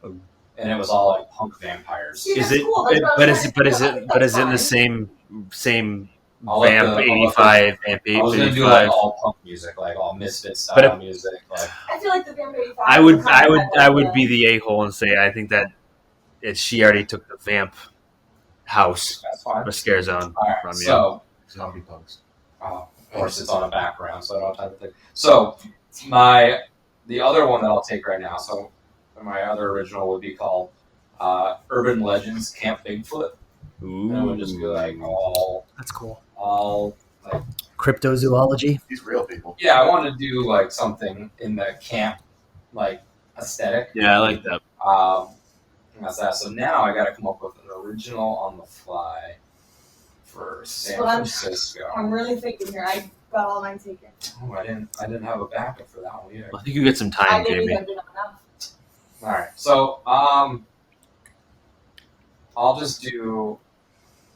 and it was all like punk vampires. See, Is that's it? cool. That's what I But was is it? trying But to is think it? about. But is it in the That's fine. same I'll let Vamp the- I'll let 85, Vamp I was gonna do like 85? all punk music, like all Misfit style But if- music. Like I feel like the Vamp 85 I would. kind of had, I like, would be the a-hole and say I think that she already took the Vamp house that's fine. or scare zone All right, from you. so Zombie punks. of course it's on a background, so I don't have to think. So the other one that I'll take right now. So my other original would be called Urban Legends Camp Bigfoot. And it would just be like That's cool. all Cryptozoology. These real people. yeah. I wanted to do like something in the camp like aesthetic. Yeah, I like that. And that's that. So now I got to come up with an original on the fly for San Well, Francisco. I'm really thinking here. I got all mine taken. Oh, I didn't have a backup for that one either. I think you get some I time, didn't Jamie. even do enough. All right, so I'll just do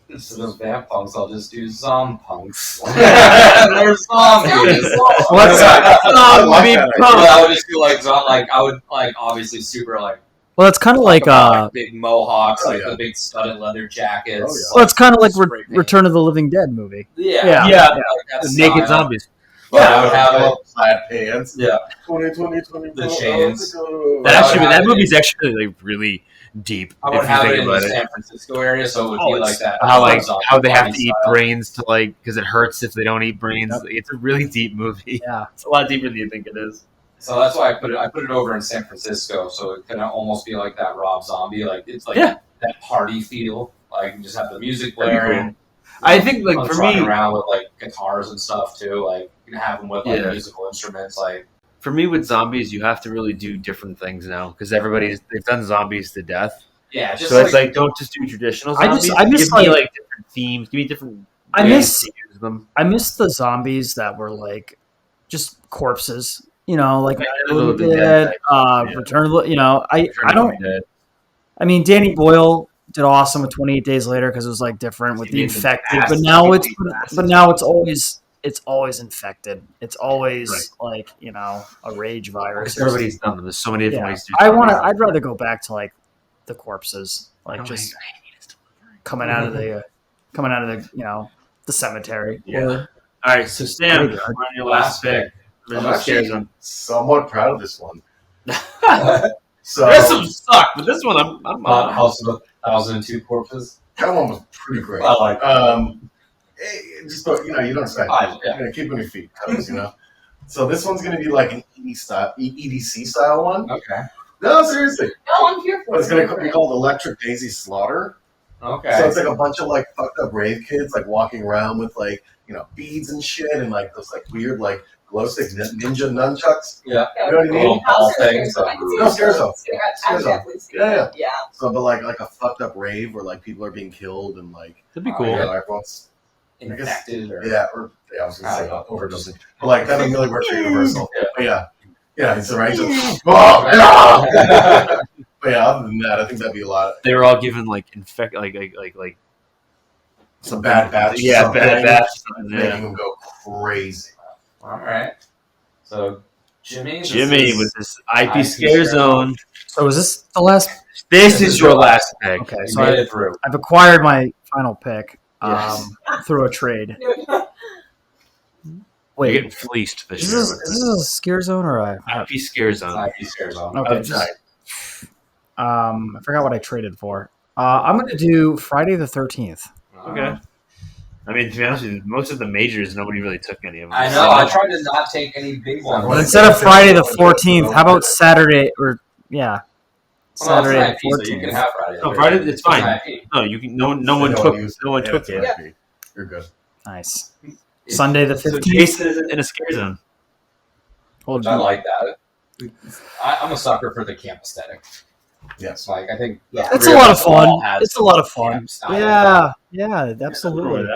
instead of vamp punks, I'll just do zompunks. They're zombies. What's I like zombie that punk? I would just do like I would like obviously super like Well, it's kind of like big mohawks, Oh, like yeah. the big studded leather jackets. Oh, yeah. well, it's kind of like Spray paint. Return of the Living Dead movie. Yeah, Yeah. like that Naked style. zombies. But I would have it. Plaid pants. Yeah. 20. The chains. That I actually, would that have movie's actually like really deep. I would if you have think it in the about it. San Francisco area, so it would Oh, be like it's that. how they have to eat style. brains to like because it hurts if they don't eat brains. Yep. It's a really deep movie. Yeah. It's a lot deeper than you think it is. So that's why I put it over in San Francisco, so it can almost be like that Rob Zombie, like it's like Yeah. that party feel. Like you just have the music That'd be blaring. I think like Punks for running me, around with like guitars and stuff too. Like you can have them with like Yeah. musical instruments. Like with zombies, you have to really do different things now because they've done zombies to death. yeah, just So it's like don't just do traditional I zombies. miss, give me like- like different themes. Give me different. I ways miss- to use them. I miss the zombies that were like just corpses. You know, like Return Night of of the the Living Dead, Dead, yeah. Return of the. You know, I Return of the don't. Living Dead. I mean, Danny Boyle did awesome with 28 Days Later because it was like different with He the made the infected, best. but now He it's made the best. but now it's always infected. It's always Right. like a rage virus. Because everybody's done them. There's so many different Yeah. ways to do I'd zombies. rather go back to like the corpses, like Oh, just I hate it. coming out of the the cemetery. Yeah. Or- All right, so Sam, Pretty on good. your last pick. I'm Original scare actually zone. somewhat proud of this one. So The rest of them suck, but this one I'm House of 1,002 Corpses. that one was pretty great. I like Just you don't expect it. yeah. Keep on your feet, toes, So this one's gonna be like an EDC style one. Okay. No, seriously. No, I'm here for But it's it. gonna be called Electric Daisy Slaughter. Okay. So it's like a bunch of like fucked up rave kids like walking around with like beads and shit and like those like weird like glow stick ninja nunchucks. yeah. You know what I mean? Little ball things. I can see No, it. scare zone. I can definitely see it. Yeah. So but like a fucked up rave where like people are being killed and like That'd be cool. everyone's Infected or I was gonna say overdosing. But like that would really work for Universal. But yeah, it's a range of But yeah, other than that, I think that'd be a lot. They were all given like like Some bad batch. Yeah, something, bad batch. making them go crazy. All right. So Jimmy with this IP scare zone. So is this the last? This is your last pick. Okay, You so made it through. I've acquired my final pick Yes. through a trade. You're Wait, getting fleeced this is year. this a scare zone or a? IP scare zone. IP scare zone. Okay, I forgot what I traded for. I'm going to do Friday the 13th. Okay. I mean, to be honest with you, most of the majors, nobody really took any of them. I know. I tried to not take any big ones. Well, instead of Friday the 14th, how about Saturday or Saturday well, the so you can 14th? have Friday. No, Friday, it's fine. IP. No, you can. No one took it. Yeah. You're good. Nice. Sunday the So 15th. Jason is in a scare zone. Well, I like that. I'm a sucker for the camp aesthetic. Yes. Like I think it's a lot of fun. It's a lot of fun. Yeah, absolutely.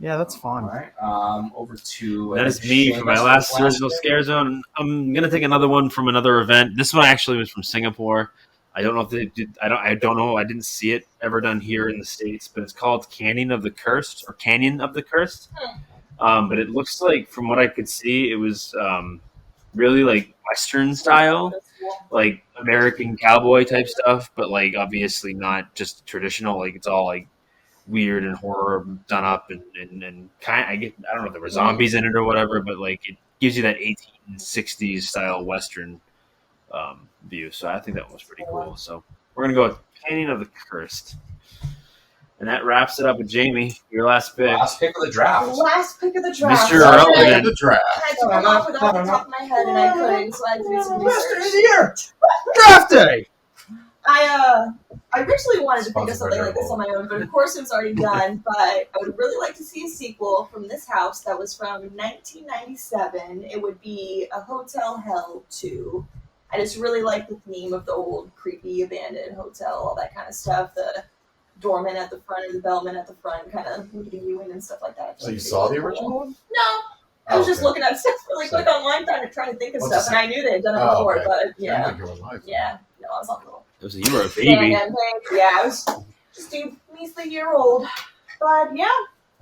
Yeah, that's fun. All right. Over to That is me for my last original scare zone. I'm gonna take another one from another event. This one actually was from Singapore. I don't know if they did. I don't know. I didn't see it ever done here in the States, but it's called Canyon of the Cursed. But it looks like, from what I could see, it was really like Western style, like American cowboy type stuff, but like obviously not just traditional. Like it's all like weird and horror done up and kind. I don't know if there were zombies in it or whatever, but like it gives you that 1860s style Western view. So I think that was pretty cool. So we're gonna go with Canyon of the Cursed. And that wraps it up with Jamie, your last pick. Last pick of the draft. Last pick of the draft. Mr. Irrelevant. The draft. I had to come off it off the top of my head, and I couldn't, so I had to do some research. year. Draft day. I originally wanted to think of Sponsored something by like this Red on my own, but of course it was already done. But I would really like to see a sequel from this house that was from 1997. It would be a Hotel Hell 2. I just really like the theme of the old creepy abandoned hotel, all that kind of stuff. The doorman at the front or the bellman at the front kind of leading you in and stuff like that. So you saw the original one? No. I was just Okay. looking at stuff really quick online trying to think of What's stuff, this? and I knew they had done it Oh, before, okay. but I yeah. think you were live. Yeah. No, I was on little. You were a baby. Yeah, I was just a measly year old. But yeah,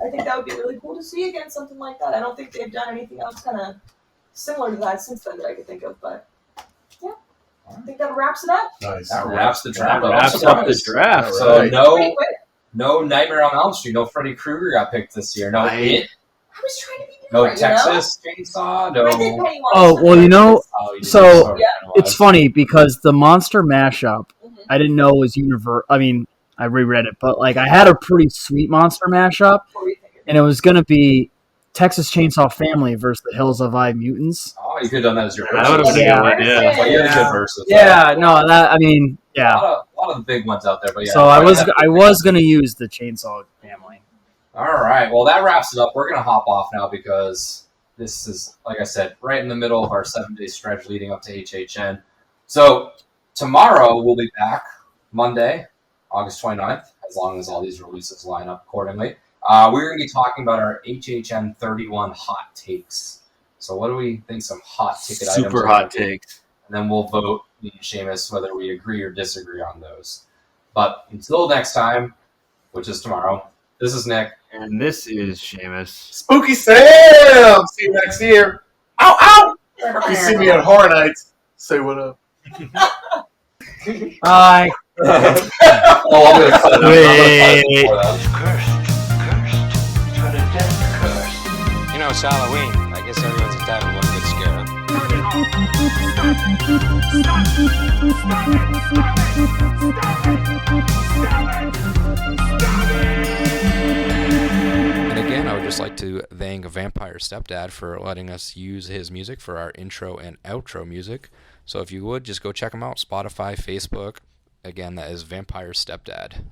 I think that would be really cool to see again, something like that. I don't think they've done anything else kind of similar to that since then that I could think of, but yeah. I think that wraps it up. Nice. That wraps the draft. That I'm wraps up the surprised. draft. So Right. no Nightmare on Elm Street. No Freddy Krueger got picked this year. No It. I was trying to be No different, Texas Chainsaw. No. I did Pennywise. Oh, well, you know, Oh, you did So, Sorry, yeah. it's funny because the monster mashup, Mhm. I didn't know was universal. I mean, I reread it, but like I had a pretty sweet monster mashup, What were you thinking? and it was going to be Texas Chainsaw Family versus the Hills of Eye Mutants. Oh, you could have done that as your That would have been Yeah. a good one, yeah. Well, you had a good versus. Yeah, no, that I mean, A yeah. lot of the big ones out there, but yeah. So I was going to use the Chainsaw Family. All right. Well, that wraps it up. We're going to hop off now because this is, like I said, right in the middle of our 7-day stretch leading up to HHN. So tomorrow we'll be back, Monday, August 29th, as long as all these releases line up accordingly. We're going to be talking about our HHN31 hot takes. So what do we think some hot ticket items Super are hot gonna be? takes. And then we'll vote, me and Seamus, whether we agree or disagree on those. But until next time, which is tomorrow, this is Nick. And this is Seamus. Spooky Sam! See you next year. Ow, ow! You see me at Horror Nights. Say what up. Bye. Oh, I'm going to cut it. Wait. Before that. Cursed. For the death cursed. You know, it's Halloween. I guess everyone's entitled to one good scare, huh? And again, I would just like to thank Vampire Stepdad for letting us use his music for our intro and outro music. So if you would, just go check him out. Spotify, Facebook. Again, that is Vampire Stepdad.